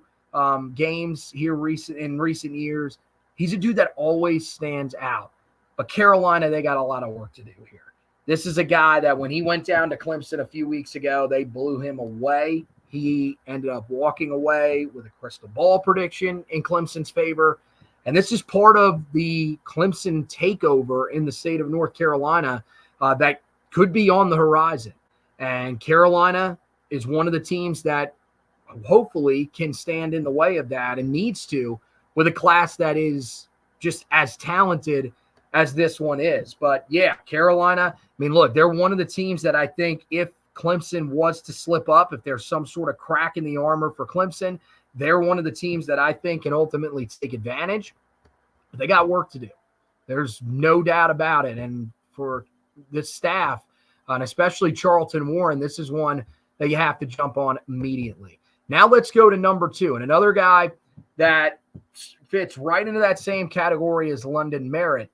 games here in recent years, he's a dude that always stands out. But Carolina, they got a lot of work to do here. This is a guy that when he went down to Clemson a few weeks ago, they blew him away. He ended up walking away with a crystal ball prediction in Clemson's favor. And this is part of the Clemson takeover in the state of North Carolina that could be on the horizon. And Carolina is one of the teams that hopefully can stand in the way of that and needs to, with a class that is just as talented as this one is. But yeah, Carolina, look, they're one of the teams that I think if Clemson was to slip up, if there's some sort of crack in the armor for Clemson, they're one of the teams that I think can ultimately take advantage. But they got work to do. There's no doubt about it. And for this staff, and especially Charlton Warren, this is one that you have to jump on immediately. Now let's go to number 2. And another guy that fits right into that same category as London Merritt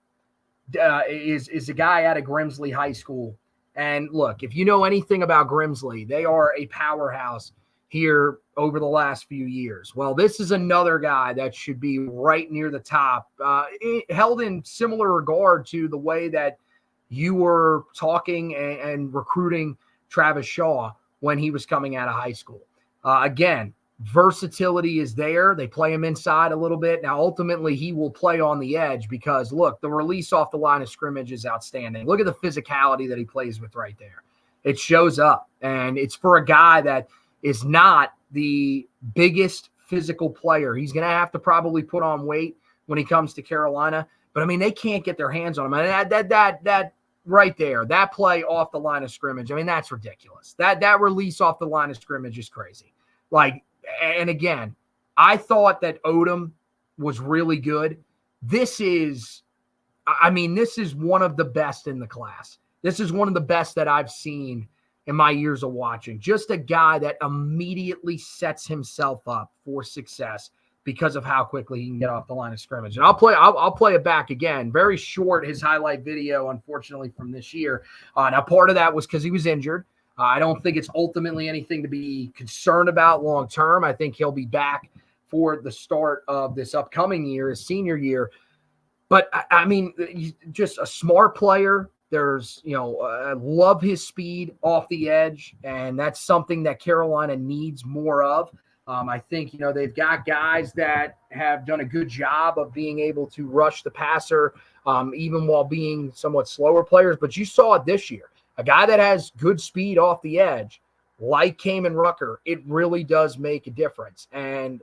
is a guy out of Grimsley High School. And look, if you know anything about Grimsley, they are a powerhouse here over the last few years. Well, this is another guy that should be right near the top, held in similar regard to the way that you were talking and recruiting Travis Shaw when he was coming out of high school. Again, versatility is there. They play him inside a little bit. Now, ultimately, he will play on the edge because, look, the release off the line of scrimmage is outstanding. Look at the physicality that he plays with right there. It shows up, and it's for a guy that is not the biggest physical player. He's going to have to probably put on weight when he comes to Carolina. But, they can't get their hands on him. And that right there, that play off the line of scrimmage, that's ridiculous. That release off the line of scrimmage is crazy. And again, I thought that Odom was really good. This is one of the best in the class. This is one of the best that I've seen in my years of watching. Just a guy that immediately sets himself up for success because of how quickly he can get off the line of scrimmage. And I'll play it back again. Very short, his highlight video, unfortunately, from this year. Now, part of that was because he was injured. I don't think it's ultimately anything to be concerned about long term. I think he'll be back for the start of this upcoming year, his senior year. But, I mean, just a smart player. There's, I love his speed off the edge, and that's something that Carolina needs more of. I think, they've got guys that have done a good job of being able to rush the passer, even while being somewhat slower players. But you saw it this year. A guy that has good speed off the edge, like Kamen Rucker, it really does make a difference. And,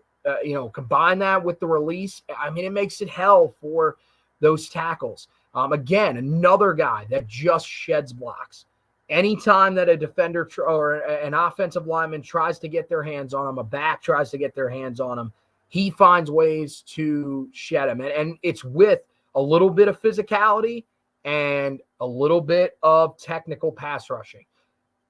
combine that with the release, it makes it hell for those tackles. Again, another guy that just sheds blocks. Anytime that a defender or an offensive lineman tries to get their hands on him, a back tries to get their hands on him, he finds ways to shed him. And it's with a little bit of physicality and a little bit of technical pass rushing.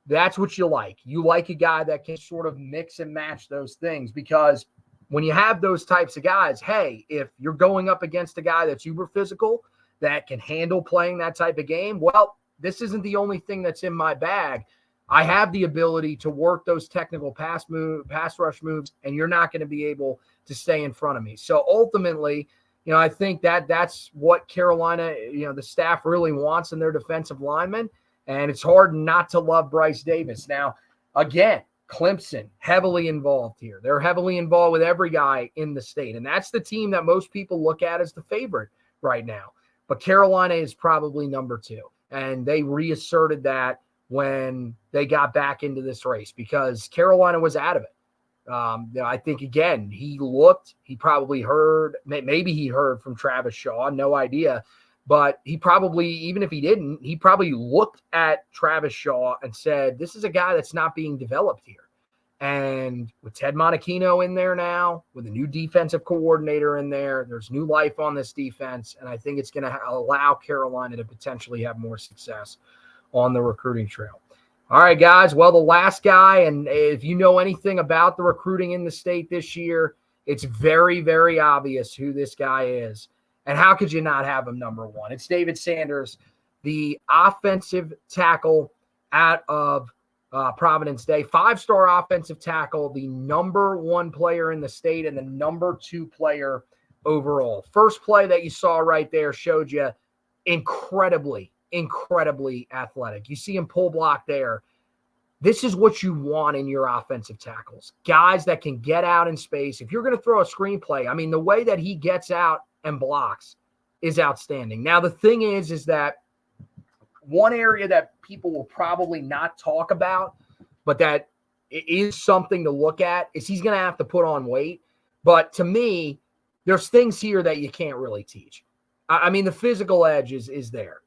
That's what you like. You like a guy that can sort of mix and match those things, because when you have those types of guys, hey, if you're going up against a guy that's uber physical, that can handle playing that type of game, well, this isn't the only thing that's in my bag. I have the ability to work those technical pass rush moves, and you're not going to be able to stay in front of me. So ultimately, I think that's what Carolina, the staff really wants in their defensive linemen, and it's hard not to love Bryce Davis. Now, again, Clemson, heavily involved here. They're heavily involved with every guy in the state, and that's the team that most people look at as the favorite right now. But Carolina is probably number 2. And they reasserted that when they got back into this race, because Carolina was out of it. I think, again, he probably heard, maybe he heard from Travis Shaw, no idea. But he probably, even if he didn't, he probably looked at Travis Shaw and said, this is a guy that's not being developed here. And with Ted Monachino in there now, with a new defensive coordinator in there, there's new life on this defense. And I think it's going to allow Carolina to potentially have more success on the recruiting trail. All right, guys. Well, the last guy, and if you know anything about the recruiting in the state this year, it's very, very obvious who this guy is. And how could you not have him number 1? It's David Sanders, the offensive tackle out of Providence Day, 5-star offensive tackle, the number 1 player in the state and the number 2 player overall. First play that you saw right there showed you incredibly athletic. You see him pull block there. This is what you want in your offensive tackles. Guys that can get out in space. If you're going to throw a screenplay, the way that he gets out and blocks is outstanding. Now, the thing is that one area that people will probably not talk about, but that is something to look at, is he's going to have to put on weight. But to me, there's things here that you can't really teach. The physical edge is there.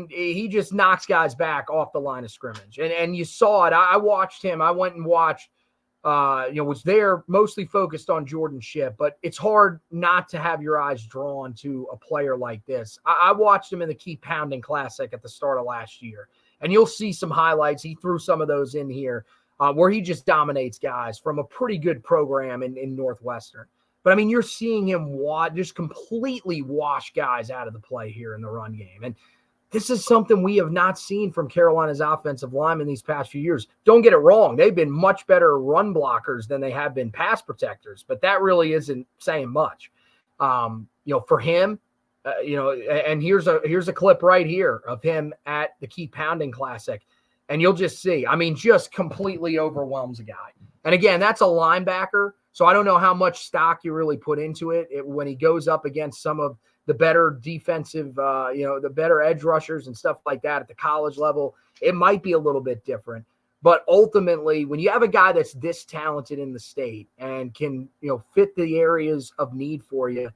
He just knocks guys back off the line of scrimmage. And you saw it. I watched him. I went and watched, was there mostly focused on Jordan Shipp, but it's hard not to have your eyes drawn to a player like this. I watched him in the Keep Pounding Classic at the start of last year, and you'll see some highlights. He threw some of those in here where he just dominates guys from a pretty good program in Northwestern. But, you're seeing him just completely wash guys out of the play here in the run game. And this is something we have not seen from Carolina's offensive linemen these past few years. Don't get it wrong. They've been much better run blockers than they have been pass protectors, but that really isn't saying much. For him, and here's a clip right here of him at the Keep Pounding Classic, and you'll just see, just completely overwhelms a guy. And again, that's a linebacker, so I don't know how much stock you really put into it when he goes up against some of the better defensive, the better edge rushers and stuff like that at the college level. It might be a little bit different. But ultimately, when you have a guy that's this talented in the state and can, fit the areas of need for you,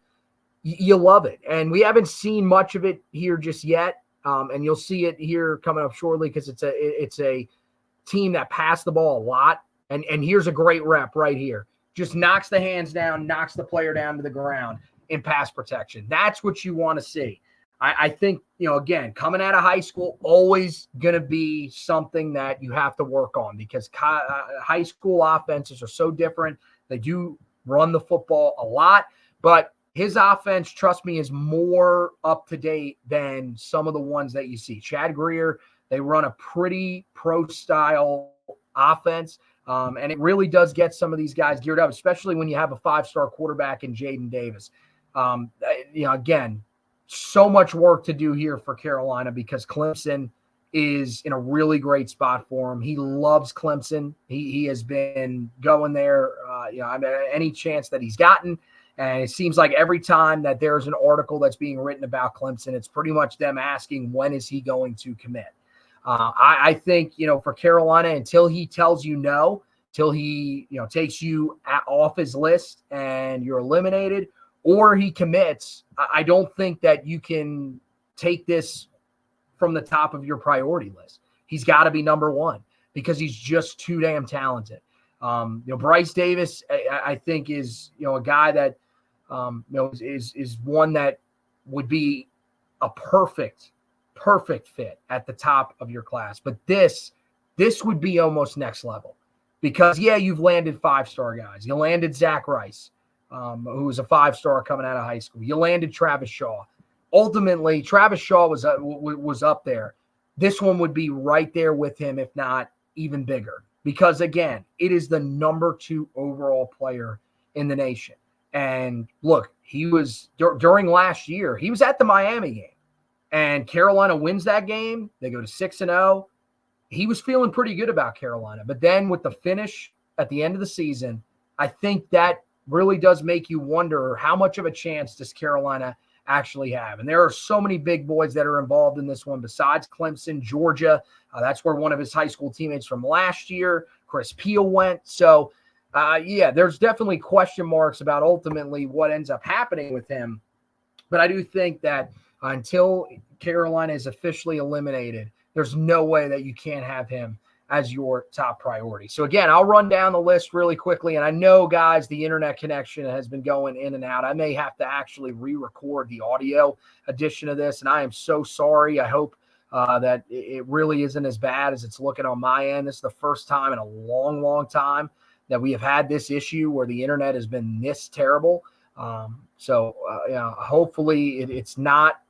you love it. And we haven't seen much of it here just yet. And you'll see it here coming up shortly, because it's a team that passed the ball a lot. And here's a great rep right here. just knocks the hands down, knocks the player down to the ground in pass protection. That's what you want to see. I think, again, coming out of high school, always going to be something that you have to work on because high school offenses are so different. They do run the football a lot, but his offense, trust me, is more up to date than some of the ones that you see. Chad Greer, they run a pretty pro-style offense, and it really does get some of these guys geared up, especially when you have a 5-star quarterback in Jaden Davis. Again, so much work to do here for Carolina because Clemson is in a really great spot for him. He loves Clemson. He has been going there, any chance that he's gotten. And it seems like every time that there's an article that's being written about Clemson, it's pretty much them asking, when is he going to commit? I think, for Carolina, until he tells you no, till he, takes you off his list and you're eliminated, or he commits, I don't think that you can take this from the top of your priority list. He's got to be number one because he's just too damn talented. Bryce Davis, I think, is, a guy that, is one that would be a perfect fit at the top of your class. But this would be almost next level because, you've landed 5-star guys. You landed Zach Rice, who was a 5-star coming out of high school. You landed Travis Shaw. Ultimately, Travis Shaw was up there. This one would be right there with him, if not even bigger. Because, again, it is the number 2 overall player in the nation. And, look, he was during last year, he was at the Miami game. And Carolina wins that game. They go to 6-0. He was feeling pretty good about Carolina. But then with the finish at the end of the season, I think that really does make you wonder how much of a chance does Carolina actually have. And there are so many big boys that are involved in this one besides Clemson, Georgia. That's where one of his high school teammates from last year, Chris Peel, went. So, there's definitely question marks about ultimately what ends up happening with him. But I do think that until Carolina is officially eliminated, there's no way that you can't have him as your top priority. So, again, I'll run down the list really quickly. And I know, guys, the internet connection has been going in and out. I may have to actually re-record the audio edition of this, and I am so sorry. I hope that it really isn't as bad as it's looking on my end. This is the first time in a long, long time that we have had this issue where the internet has been this terrible. Hopefully it's not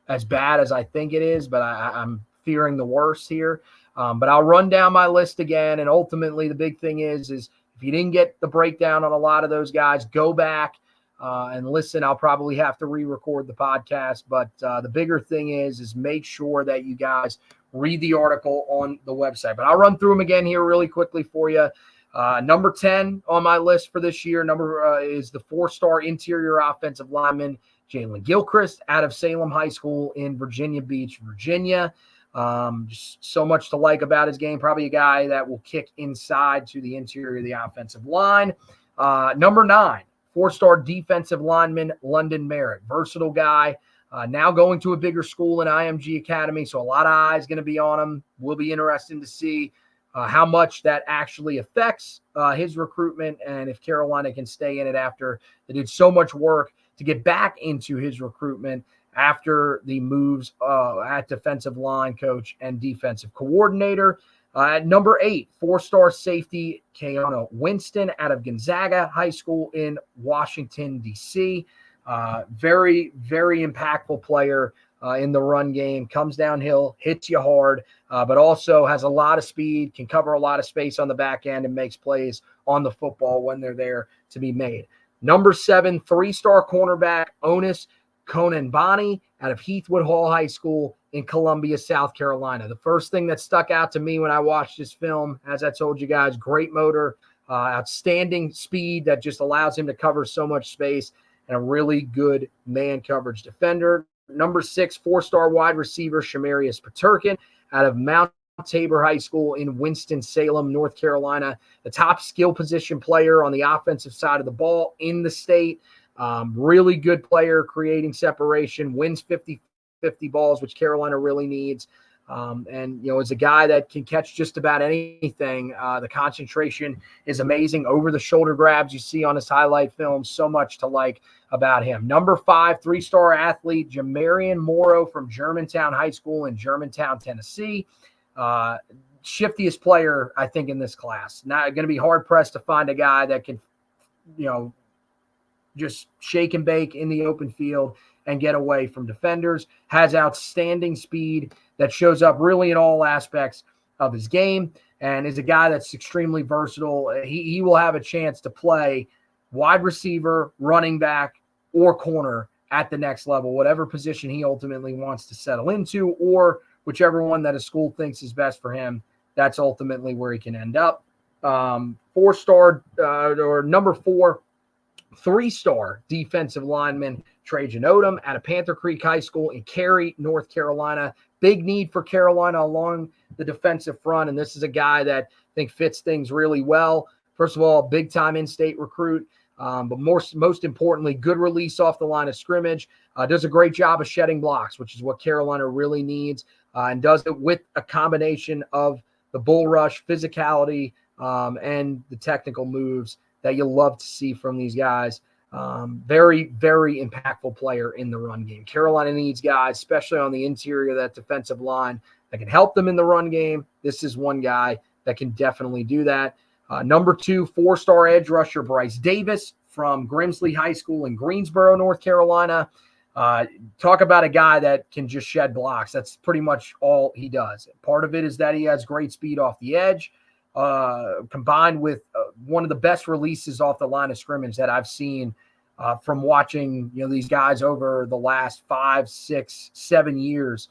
as bad as I think it is, but I'm fearing the worst here. But I'll run down my list again. And ultimately the big thing is if you didn't get the breakdown on a lot of those guys, go back and listen. I'll probably have to re-record the podcast, but the bigger thing is make sure that you guys read the article on the website. But I'll run through them again here really quickly for you. Number 10 on my list for this year, is the 4-star interior offensive lineman, Jalen Gilchrist, out of Salem High School in Virginia Beach, Virginia. Just so much to like about his game. Probably a guy that will kick inside to the interior of the offensive line. Number 9, 4-star defensive lineman, London Merritt. Versatile guy. Now going to a bigger school in IMG Academy, so a lot of eyes going to be on him. Will be interesting to see how much that actually affects his recruitment and if Carolina can stay in it after they did so much work to get back into his recruitment after the moves at defensive line coach and defensive coordinator. At number 8, 4-star safety, Keanu Winston out of Gonzaga High School in Washington, D.C. Very, very impactful player in the run game, comes downhill, hits you hard, but also has a lot of speed, can cover a lot of space on the back end, and makes plays on the football when they're there to be made. Number 7, 3-star cornerback, Onis Konanbani out of Heathwood Hall High School in Columbia, South Carolina. The first thing that stuck out to me when I watched this film, as I told you guys, great motor, outstanding speed that just allows him to cover so much space, and a really good man coverage defender. Number 6, 4-star wide receiver, Shamarius Paterkin out of Mount Tabor High School in Winston-Salem, North Carolina. The top skill position player on the offensive side of the ball in the state. Really good player, creating separation, wins 50-50 balls, which Carolina really needs. And, is a guy that can catch just about anything. The concentration is amazing. Over-the-shoulder grabs you see on his highlight film, so much to like about him. Number 5, 3-star athlete, Jamarian Morrow from Germantown High School in Germantown, Tennessee. Shiftiest player, I think, in this class. Not going to be hard-pressed to find a guy that can, just shake and bake in the open field and get away from defenders. Has outstanding speed that shows up really in all aspects of his game, and is a guy that's extremely versatile. He will have a chance to play wide receiver, running back, or corner at the next level, whatever position he ultimately wants to settle into, or whichever one that a school thinks is best for him. That's ultimately where he can end up. 4-star or number 4, 3-star defensive lineman Trajan Odom out of Panther Creek High School in Cary, North Carolina. Big need for Carolina along the defensive front, and this is a guy that I think fits things really well. First of all, big-time in-state recruit, but most importantly, good release off the line of scrimmage. Does a great job of shedding blocks, which is what Carolina really needs, and does it with a combination of the bull rush, physicality, and the technical moves that you'll love to see from these guys. Very, very impactful player in the run game. Carolina needs guys, especially on the interior of that defensive line, that can help them in the run game. This is one guy that can definitely do that. Number 2, 4-star edge rusher Bryce Davis from Grimsley High School in Greensboro, North Carolina. Talk about a guy that can just shed blocks. That's pretty much all he does. Part of it is that he has great speed off the edge, combined with one of the best releases off the line of scrimmage that I've seen from watching these guys over the last 5, 6, 7 years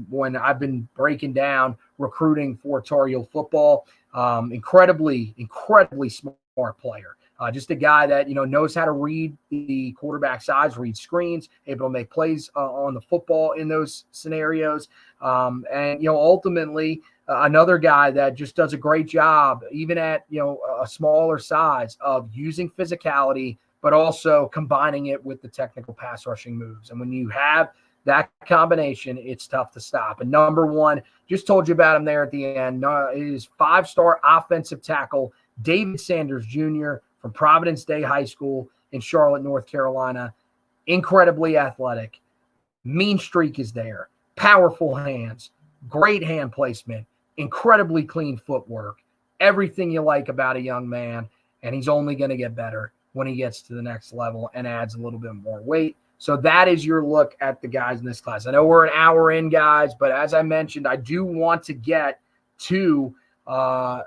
when I've been breaking down recruiting for Tar Heel football. Incredibly smart player. Just a guy that knows how to read the quarterback's eyes, read screens, able to make plays on the football in those scenarios, and ultimately another guy that just does a great job, even at a smaller size, of using physicality, but also combining it with the technical pass rushing moves. And when you have that combination, it's tough to stop. And number 1, just told you about him there at the end, is 5-star offensive tackle David Sanders Jr. from Providence Day High School in Charlotte, North Carolina. Incredibly athletic. Mean streak is there. Powerful hands. Great hand placement. Incredibly clean footwork. Everything you like about a young man. And he's only going to get better when he gets to the next level and adds a little bit more weight. So that is your look at the guys in this class. I know we're an hour in, guys, but as I mentioned, I do want to get to the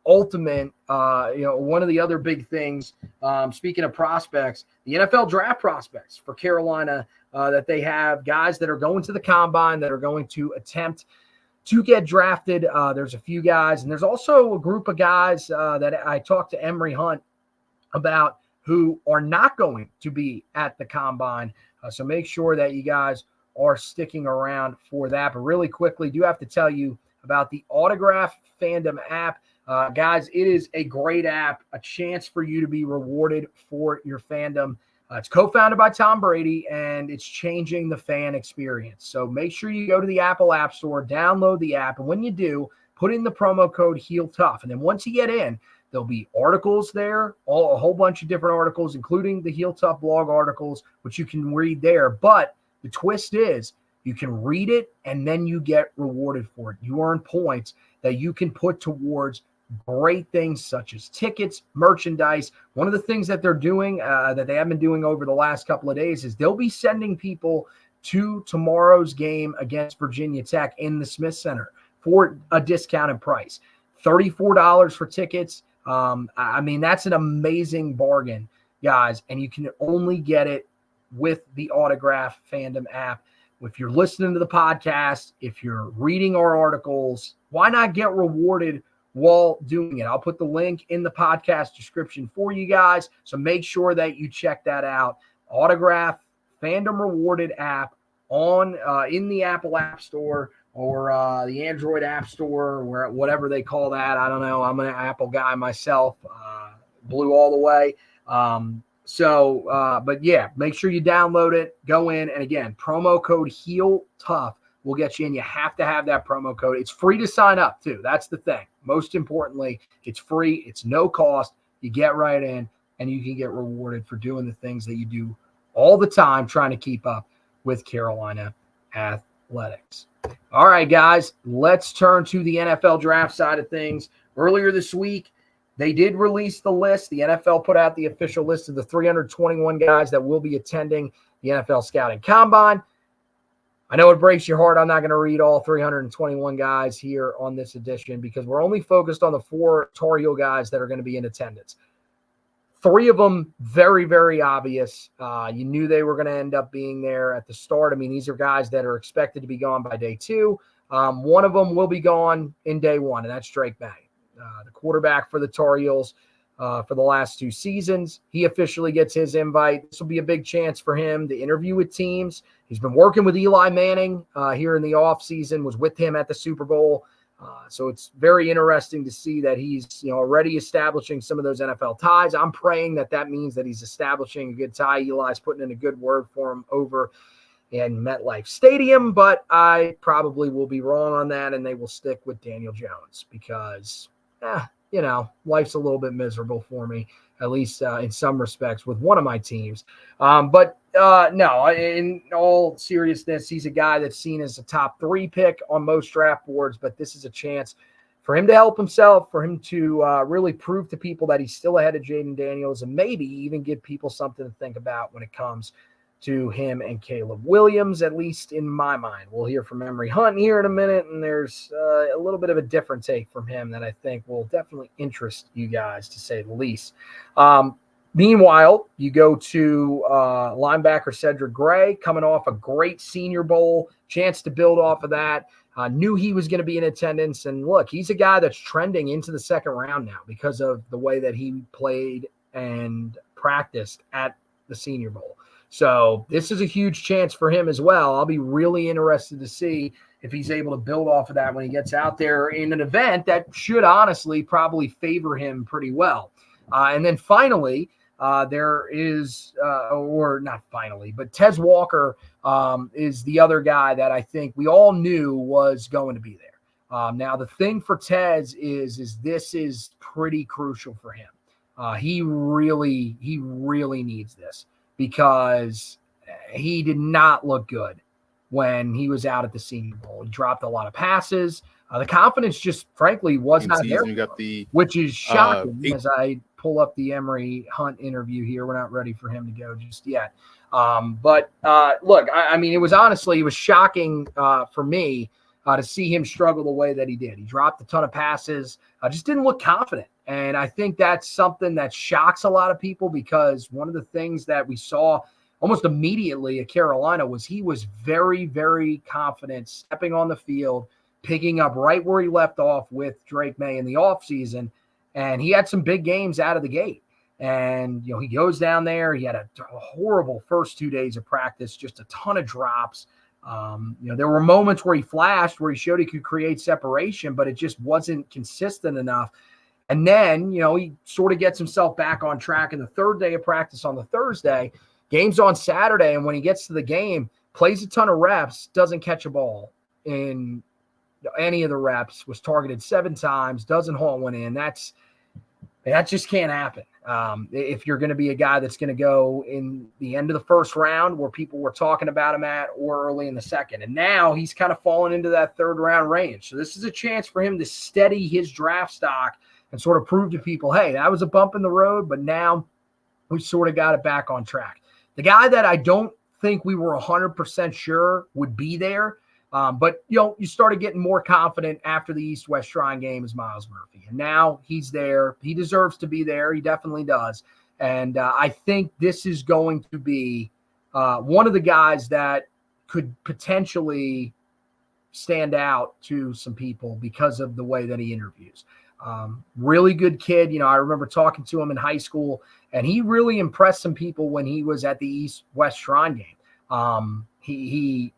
ultimate, one of the other big things, speaking of prospects, the NFL draft prospects for Carolina, that they have guys that are going to the combine, that are going to attempt to get drafted. There's a few guys, and there's also a group of guys that I talked to Emory Hunt about who are not going to be at the combine. So make sure that you guys are sticking around for that. But really quickly, do have to tell you about the Autograph Fandom app. Guys, it is a great app, a chance for you to be rewarded for your fandom. It's co-founded by Tom Brady, and it's changing the fan experience. So make sure you go to the Apple App Store, download the app, and when you do, put in the promo code HEELTOUGH. And then once you get in, there'll be articles there, a whole bunch of different articles, including the Heel Tough blog articles, which you can read there. But the twist is you can read it, and then you get rewarded for it. You earn points that you can put towards great things such as tickets, merchandise. One of the things that they're doing, that they have been doing over the last couple of days, is they'll be sending people to tomorrow's game against Virginia Tech in the Smith Center for a discounted price. $34 for tickets. I mean, that's an amazing bargain, guys, and you can only get it with the Autograph Fandom app. If you're listening to the podcast, if you're reading our articles, why not get rewarded while doing it? I'll put the link in the podcast description for you guys, so make sure that you check that out. Autograph Fandom Rewarded app on in the Apple App Store or the Android App Store, or whatever they call that. I don't know. I'm an Apple guy myself, blue all the way. But yeah, make sure you download it, go in, and again, promo code HEELTOUGH We'll get you in. You have to have that promo code. It's free to sign up, too. That's the thing. Most importantly, it's free. It's no cost. You get right in, and you can get rewarded for doing the things that you do all the time, trying to keep up with Carolina athletics. All right, guys, let's turn to the NFL draft side of things. Earlier this week, they did release the list. The NFL put out the official list of the 321 guys that will be attending the NFL Scouting Combine. I know it breaks your heart. I'm not going to read all 321 guys here on this edition because we're only focused on the 4 Tar Heel guys that are going to be in attendance. 3 of them, very, very obvious. You knew they were going to end up being there at the start. I mean, these are guys that are expected to be gone by day 2. One of them will be gone in day 1, and that's Drake May, the quarterback for the Tar Heels for the last 2 seasons. He officially gets his invite. This will be a big chance for him to interview with teams. He's been working with Eli Manning here in the offseason, was with him at the Super Bowl. So it's very interesting to see that he's already establishing some of those NFL ties. I'm praying that means that he's establishing a good tie. Eli's putting in a good word for him over in MetLife Stadium, but I probably will be wrong on that, and they will stick with Daniel Jones because, life's a little bit miserable for me, at least in some respects with one of my teams. No, in all seriousness, he's a guy that's seen as a top 3 pick on most draft boards, but this is a chance for him to help himself, for him to really prove to people that he's still ahead of Jaden Daniels and maybe even give people something to think about when it comes to him and Caleb Williams, at least in my mind. We'll hear from Emory Hunt here in a minute, and there's a little bit of a different take from him that I think will definitely interest you guys, to say the least. Meanwhile, you go to linebacker Cedric Gray, coming off a great Senior Bowl, chance to build off of that. Knew he was going to be in attendance. And look, he's a guy that's trending into the second round now because of the way that he played and practiced at the Senior Bowl. So this is a huge chance for him as well. I'll be really interested to see if he's able to build off of that when he gets out there in an event that should honestly probably favor him pretty well. And then finally, there is, or not finally, but Tez Walker is the other guy that I think we all knew was going to be there. Now, the thing for Tez is this is pretty crucial for him. He really needs this because he did not look good when he was out at the Senior Bowl. He dropped a lot of passes. The confidence just, frankly, was not there, which is shocking as I pull up the Emory Hunt interview here. We're not ready for him to go just yet. Look, I mean, it was shocking for me to see him struggle the way that he did. He dropped a ton of passes, just didn't look confident. And I think that's something that shocks a lot of people because one of the things that we saw almost immediately at Carolina was he was very, very confident stepping on the field, picking up right where he left off with Drake May in the offseason. And he had some big games out of the gate. And, he goes down there. He had a horrible first 2 days of practice, just a ton of drops. There were moments where he flashed, where he showed he could create separation, but it just wasn't consistent enough. And then, he sort of gets himself back on track in the third day of practice on the Thursday. Game's on Saturday, and when he gets to the game, plays a ton of reps, doesn't catch a ball in any of the reps, was targeted 7 times, doesn't haul one in. That just can't happen. If you're going to be a guy that's going to go in the end of the first round where people were talking about him at or early in the second. And now he's kind of fallen into that third round range. So this is a chance for him to steady his draft stock and sort of prove to people, hey, that was a bump in the road, but now we sort of got it back on track. The guy that I don't think we were 100% sure would be there, but you started getting more confident after the East-West Shrine game is Miles Murphy. And now he's there. He deserves to be there. He definitely does. And I think this is going to be one of the guys that could potentially stand out to some people because of the way that he interviews. Really good kid. I remember talking to him in high school, and he really impressed some people when he was at the East-West Shrine game. He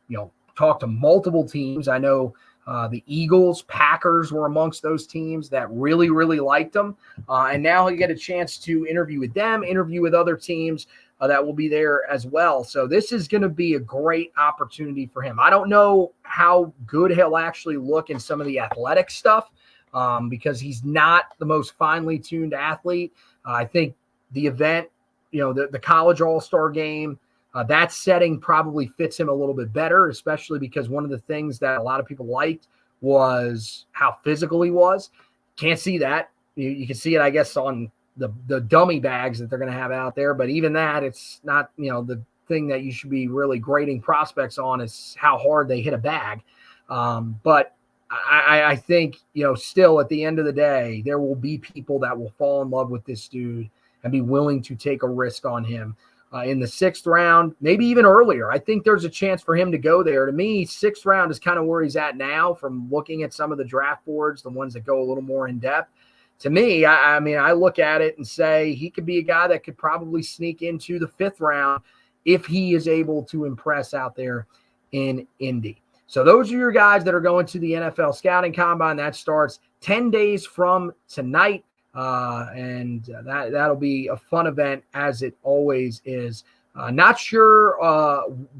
talked to multiple teams. I know the Eagles, Packers were amongst those teams that really, really liked him. And now he'll get a chance to interview with them, interview with other teams. that will be there as well. So this is going to be a great opportunity for him. I don't know how good he'll actually look in some of the athletic stuff because he's not the most finely tuned athlete. I think the event, the college all-star game, that setting probably fits him a little bit better, especially because one of the things that a lot of people liked was how physical he was. Can't see that. You can see it, I guess, on the dummy bags that they're going to have out there. But even that, it's not, the thing that you should be really grading prospects on is how hard they hit a bag. But I think, still at the end of the day, there will be people that will fall in love with this dude and be willing to take a risk on him in the 6th round, maybe even earlier. I think there's a chance for him to go there. To me, 6th round is kind of where he's at now from looking at some of the draft boards, the ones that go a little more in depth. To me, I mean, I look at it and say he could be a guy that could probably sneak into the 5th round if he is able to impress out there in Indy. So those are your guys that are going to the NFL Scouting Combine. That starts 10 days from tonight, and that'll be a fun event, as it always is. Not sure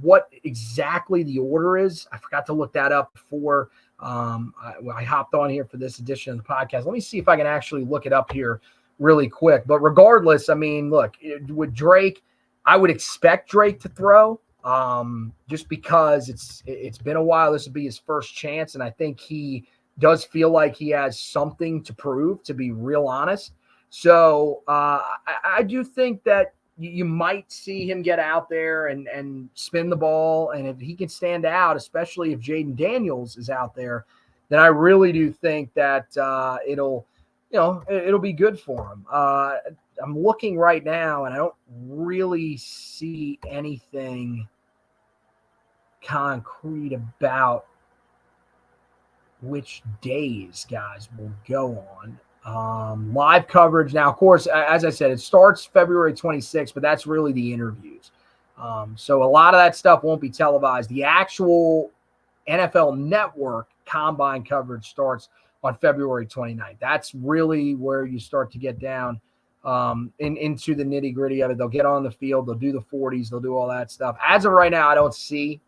what exactly the order is. I forgot to look that up before I hopped on here for this edition of the podcast. Let me see if I can actually look it up here really quick. But regardless, I mean, look, with Drake, I would expect Drake to throw just because it's been a while. This would be his first chance, and I think he does feel like he has something to prove, to be real honest. So I do think that you might see him get out there and spin the ball. And if he can stand out, especially if Jaden Daniels is out there, then I really do think that it'll be good for him. I'm looking right now, and I don't really see anything concrete about which days guys will go on. Live coverage now, of course, as I said, it starts February 26th, but that's really the interviews. So a lot of that stuff won't be televised. The actual NFL Network combine coverage starts on February 29th. That's really where you start to get down into the nitty gritty of it. They'll get on the field, they'll do the 40s, they'll do all that stuff. As of right now, I don't see.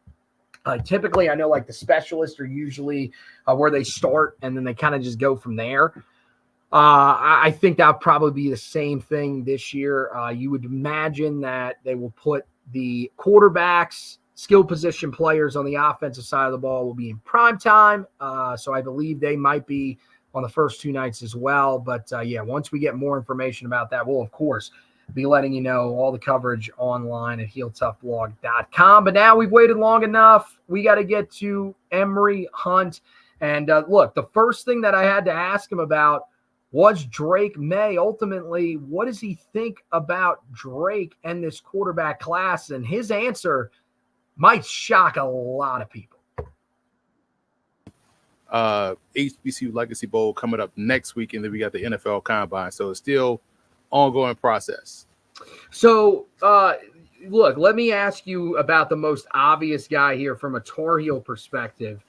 Typically, I know like the specialists are usually where they start, and then they kind of just go from there. I think that'll probably be the same thing this year. You would imagine that they will put the quarterbacks, skill position players on the offensive side of the ball will be in prime time. So I believe they might be on the first 2 nights as well. But once we get more information about that, we'll, of course, be letting you know all the coverage online at HeelToughBlog.com. But now we've waited long enough. We got to get to Emory Hunt. And look, the first thing that I had to ask him about was Drake May. Ultimately, what does he think about Drake and this quarterback class? And his answer might shock a lot of people. HBCU Legacy Bowl coming up next week, and then we got the NFL Combine. So it's still ongoing process. So, look, let me ask you about the most obvious guy here from a Tar Heel perspective.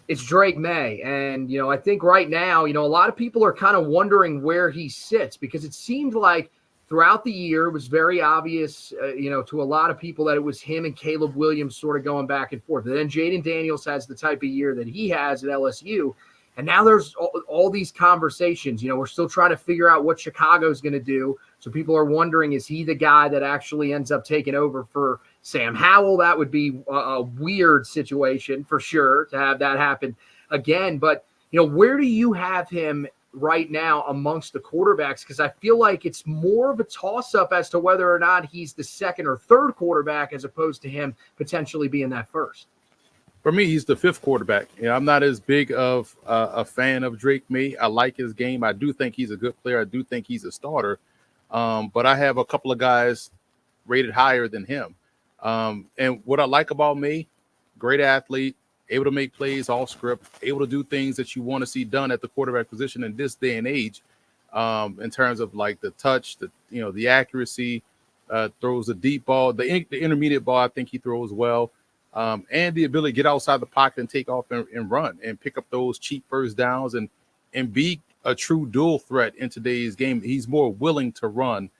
It's Drake May. And, I think right now, a lot of people are kind of wondering where he sits, because it seemed like throughout the year it was very obvious, to a lot of people that it was him and Caleb Williams sort of going back and forth. And then Jaden Daniels has the type of year that he has at LSU. And now there's all these conversations. We're still trying to figure out what Chicago's going to do. So people are wondering, is he the guy that actually ends up taking over for Sam Howell? That would be a weird situation for sure to have that happen again. But, where do you have him right now amongst the quarterbacks? Because I feel like it's more of a toss-up as to whether or not he's the second or third quarterback as opposed to him potentially being that first. For me, he's the 5th quarterback. I'm not as big of a fan of Drake May. I like his game. I do think he's a good player. I do think he's a starter. But I have a couple of guys rated higher than him. And what I like about May, great athlete, able to make plays off script, able to do things that you want to see done at the quarterback position in this day and age, in terms of like the touch, the accuracy, throws the deep ball, the intermediate ball. I think he throws well. And the ability to get outside the pocket and take off and run and pick up those cheap first downs and be a true dual threat in today's game. He's more willing to run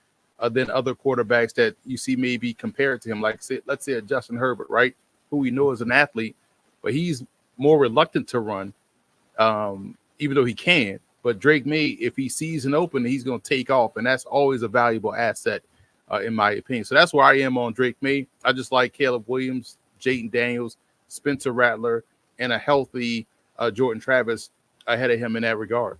than other quarterbacks that you see maybe compared to him. Like, let's say a Justin Herbert, right? Who we know is an athlete, but he's more reluctant to run, even though he can. But Drake May, if he sees an opening, he's going to take off, and that's always a valuable asset, in my opinion. So that's where I am on Drake May. I just like Caleb Williams, Jayden Daniels, Spencer Rattler, and a healthy Jordan Travis ahead of him in that regard.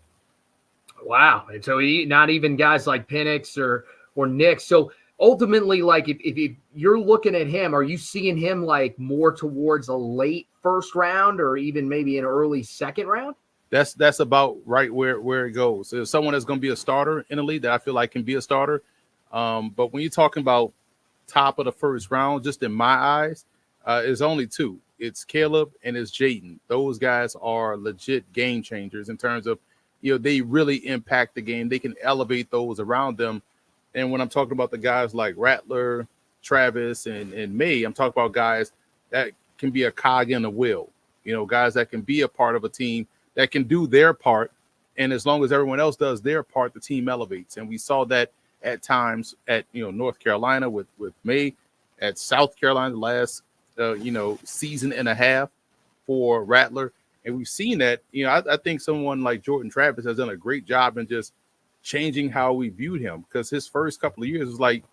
Wow. And so not even guys like Penix or Nick. So ultimately, like if you're looking at him, are you seeing him like more towards a late first round or even maybe an early second round? That's about right where it goes. There's someone that's going to be a starter in the league that I feel like can be a starter. But when you're talking about top of the first round, just in my eyes, is only two. It's Caleb and it's Jayden. Those guys are legit game changers in terms of, they really impact the game. They can elevate those around them. And when I'm talking about the guys like Rattler, Travis, and May, I'm talking about guys that can be a cog in the wheel, guys that can be a part of a team that can do their part. And as long as everyone else does their part, the team elevates. And we saw that at times at, North Carolina with May, at South Carolina the last, season and a half for Rattler. And we've seen that, I think someone like Jordan Travis has done a great job in just changing how we viewed him, because his first couple of years was like,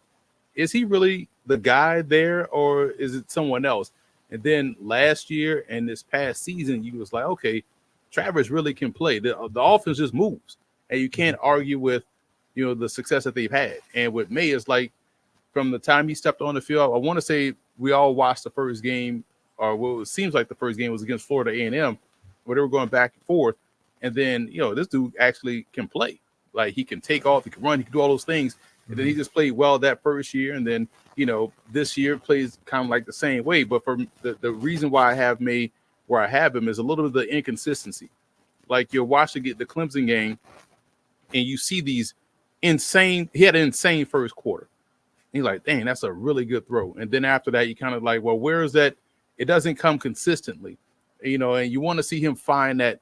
is he really the guy there or is it someone else? And then last year and this past season, you was like, okay, Travis really can play. The offense just moves, and you can't argue with, the success that they've had. And with May, it's like from the time he stepped on the field, I want to say we all watched the first game, or what it seems like the first game was against Florida A&M, where they were going back and forth. And then, this dude actually can play. Like, he can take off, he can run, he can do all those things. And then he just played well that first year. And then, this year plays kind of like the same way. But for the reason why I have May where I have him is a little bit of the inconsistency. Like, you're watching the Clemson game and you see these he had an insane first quarter. And you're like, dang, that's a really good throw. And then after that, you kind of like, well, where is that? It doesn't come consistently, and you want to see him find that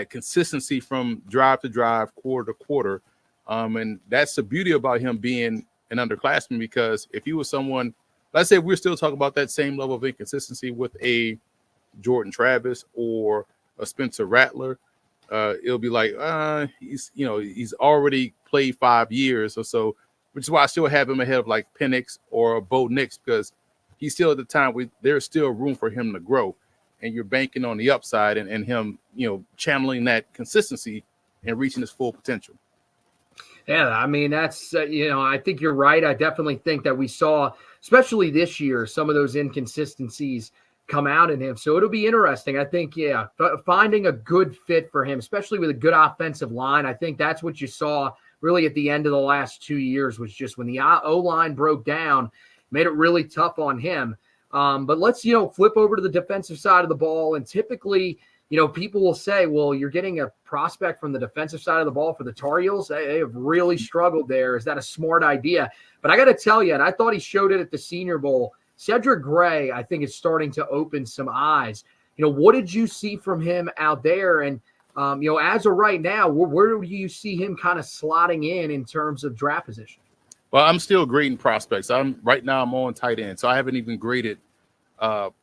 consistency from drive to drive, quarter to quarter. And that's the beauty about him being an underclassman, because if he was someone, let's say we're still talking about that same level of inconsistency with a Jordan Travis or a Spencer Rattler, it'll be like, he's already played 5 years or so, which is why I still have him ahead of like Penix or Bo Nix, because he's still at the time there's still room for him to grow, and you're banking on the upside and him, channeling that consistency and reaching his full potential. Yeah, I mean, that's, I think you're right. I definitely think that we saw, especially this year, some of those inconsistencies come out in him. So it'll be interesting. I think, finding a good fit for him, especially with a good offensive line. I think that's what you saw really at the end of the last 2 years, was just when the O-line broke down, made it really tough on him. But let's, flip over to the defensive side of the ball. And typically, people will say, well, you're getting a prospect from the defensive side of the ball for the Tar Heels. They have really struggled there. Is that a smart idea? But I got to tell you, and I thought he showed it at the Senior Bowl, Cedric Gray, I think, is starting to open some eyes. What did you see from him out there? And, as of right now, where do you see him kind of slotting in terms of draft position? Well, I'm still grading prospects. I'm on tight end, so I haven't even graded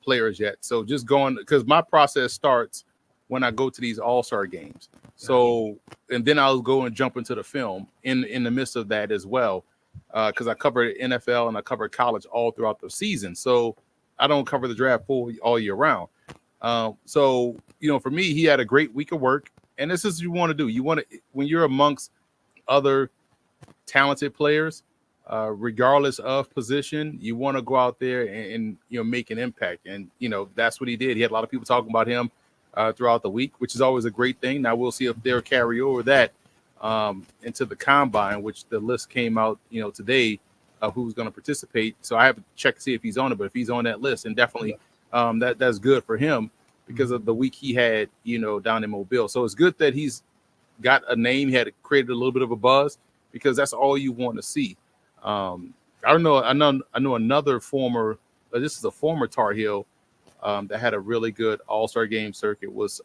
players yet. So just going, because my process starts when I go to these all-star games. So, and then I'll go and jump into the film in the midst of that as well, because I cover NFL and I cover college all throughout the season. So I don't cover the draft full all year round. So, for me, he had a great week of work, and this is what you want to do. You want to, when you're amongst other talented players, regardless of position, you want to go out there and make an impact. And, that's what he did. He had a lot of people talking about him throughout the week, which is always a great thing. Now we'll see if they'll carry over that into the combine, which the list came out, today of who's going to participate. So I have to check to see if he's on it, but if he's on that list, and definitely that's good for him because of the week he had, down in Mobile. So it's good that he's got a name. He had created a little bit of a buzz, because that's all you want to see. I know another former, this is a former Tar Heel that had a really good all-star game circuit, was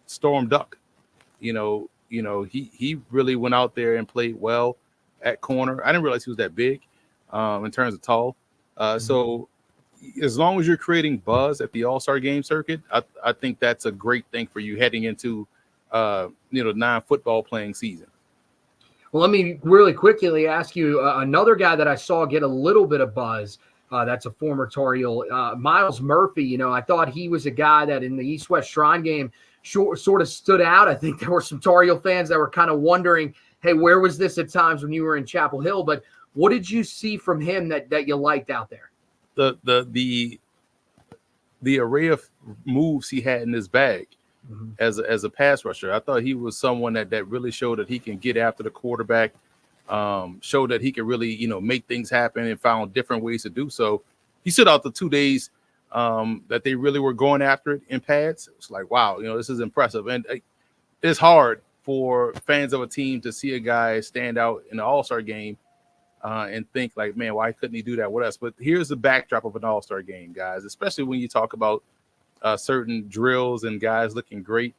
Storm Duck. He really went out there and played well at corner. I didn't realize he was that big in terms of tall. So as long as you're creating buzz at the All-Star game circuit, I think that's a great thing for you heading into non-football playing season. Well, let me really quickly ask you another guy that I saw get a little bit of buzz. That's a former Tar Heel, Miles Murphy. I thought he was a guy that in the East-West Shrine game sort of stood out. I think there were some Tar Heel fans that were kind of wondering, hey, where was this at times when you were in Chapel Hill? But what did you see from him that you liked out there? The array of moves he had in his bag as a pass rusher. I thought he was someone that really showed that he can get after the quarterback, showed that he could really, make things happen and found different ways to do so. He stood out the 2 days that they really were going after it in pads. It's like, wow, this is impressive. And it's hard for fans of a team to see a guy stand out in the All-Star game and think like, man, why couldn't he do that with us? But here's the backdrop of an All-Star game, guys, especially when you talk about certain drills and guys looking great.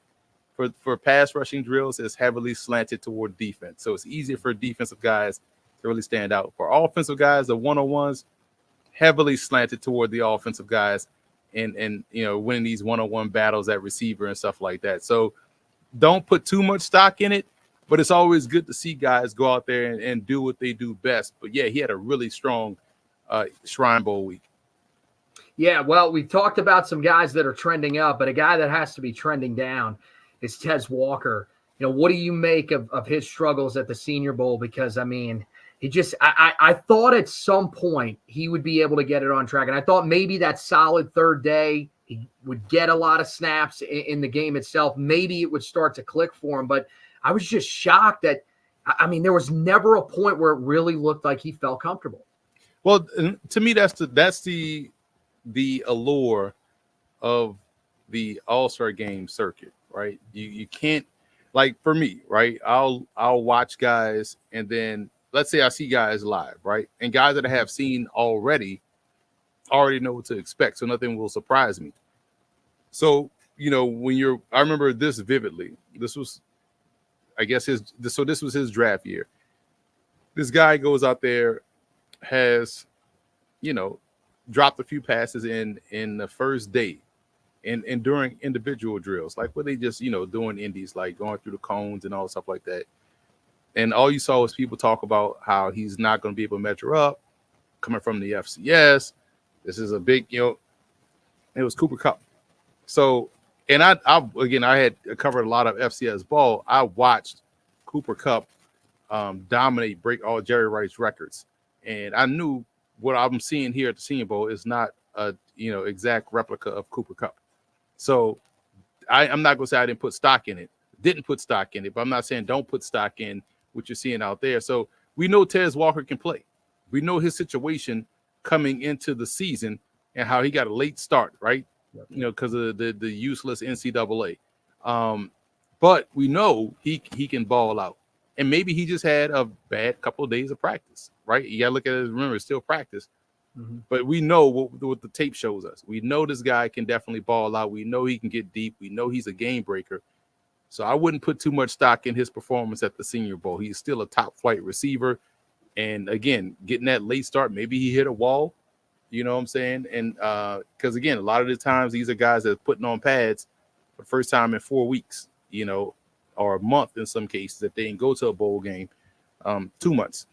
For pass rushing drills, it's heavily slanted toward defense. So it's easier for defensive guys to really stand out. For offensive guys, the one-on-ones, heavily slanted toward the offensive guys and winning these one-on-one battles at receiver and stuff like that. So don't put too much stock in it, but it's always good to see guys go out there and do what they do best. But yeah, he had a really strong Shrine Bowl week. Yeah, well, we've talked about some guys that are trending up, but a guy that has to be trending down is Tez Walker. What do you make of his struggles at the Senior Bowl? Because, I thought at some point he would be able to get it on track. And I thought maybe that solid third day he would get a lot of snaps in the game itself. Maybe it would start to click for him. But I was just shocked that, there was never a point where it really looked like he felt comfortable. Well, to me, that's the allure of the All-Star game circuit, right? You can't, like for me, right? I'll watch guys and then let's say I see guys live, right? And guys that I have seen already know what to expect. So nothing will surprise me. So, I remember this vividly. This was, I guess this was his draft year. This guy goes out there, has, dropped a few passes in the first day and during individual drills, like what they just, doing indies, like going through the cones and all stuff like that. And all you saw was people talk about how he's not going to be able to measure up coming from the FCS. This is a big, it was Cooper Kupp. So, and I had covered a lot of FCS ball. I watched Cooper Kupp dominate, break all Jerry Rice records. And I knew what I'm seeing here at the Senior Bowl is not a, exact replica of Cooper Kupp. So I'm not going to say I didn't put stock in it. Didn't put stock in it, but I'm not saying don't put stock in what you're seeing out there. So we know Tez Walker can play. We know his situation coming into the season and how he got a late start, right? Because of the useless NCAA. But we know he can ball out. And maybe he just had a bad couple of days of practice, right? You got to look at it. Remember, it's still practice. But we know what the tape shows us. We know this guy can definitely ball out. We know he can get deep. We know he's a game breaker. So I wouldn't put too much stock in his performance at the Senior Bowl. He's still a top flight receiver. And again, getting that late start, maybe he hit a wall, you know what I'm saying? And because again, a lot of the times these are guys that are putting on pads for the first time in 4 weeks, or a month in some cases if they didn't go to a bowl game, 2 months.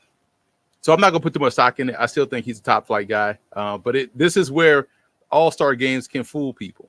So I'm not going to put too much stock in it. I still think he's a top flight guy. But this is where All-Star games can fool people.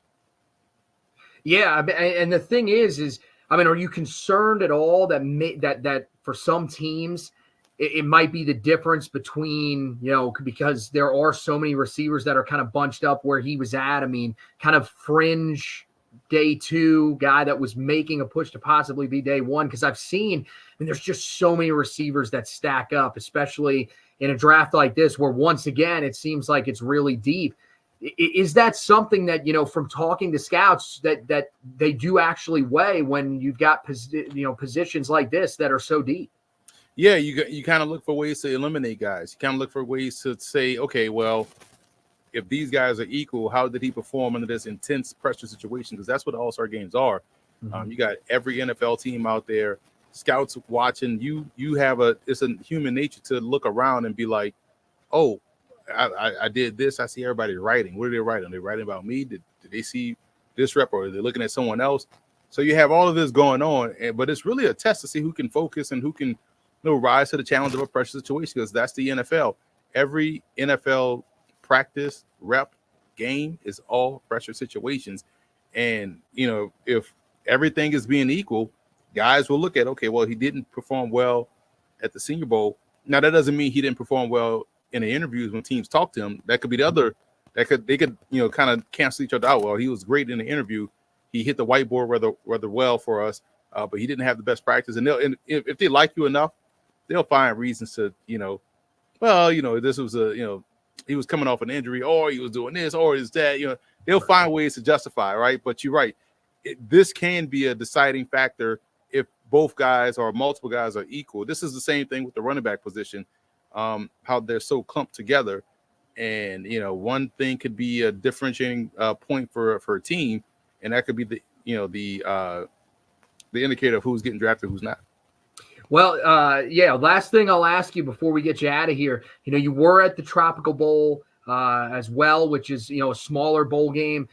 Yeah, and the thing is, are you concerned at all that for some teams it might be the difference between, because there are so many receivers that are kind of bunched up where he was at. Kind of fringe day two guy that was making a push to possibly be day one. Because I've seen, there's just so many receivers that stack up, especially in a draft like this, where once again, it seems like it's really deep. Is that something that, from talking to scouts that they do actually weigh when you've got, positions like this that are so deep? Yeah, you kind of look for ways to eliminate guys. You kind of look for ways to say, okay, well, if these guys are equal, how did he perform under this intense pressure situation? Because that's what All-Star games are. You got every NFL team out there scouts watching, you have it's a human nature to look around and be like, oh, I did this. I see everybody writing. What are they writing? Are they writing about me? Did they see this rep, or are they looking at someone else? So you have all of this going on, but it's really a test to see who can focus and who can rise to the challenge of a pressure situation, because that's the NFL. Every NFL practice, rep, game is all pressure situations. And, if everything is being equal, guys will look at, okay, well, he didn't perform well at the Senior Bowl. Now, that doesn't mean he didn't perform well in the interviews when teams talk to him. That could be the other. They could kind of cancel each other out. Well, he was great in the interview. He hit the whiteboard rather well for us, but he didn't have the best practice. And if they like you enough, they'll find reasons to, this was he was coming off an injury, or he was doing this, or is that, they'll find ways to justify, right? But you're right. This can be a deciding factor if both guys or multiple guys are equal. This is the same thing with the running back position, how they're so clumped together. And, one thing could be a differentiating point for a team, and that could be the indicator of who's getting drafted, who's not. Well, last thing I'll ask you before we get you out of here, you were at the Tropical Bowl as well, which is, a smaller bowl game.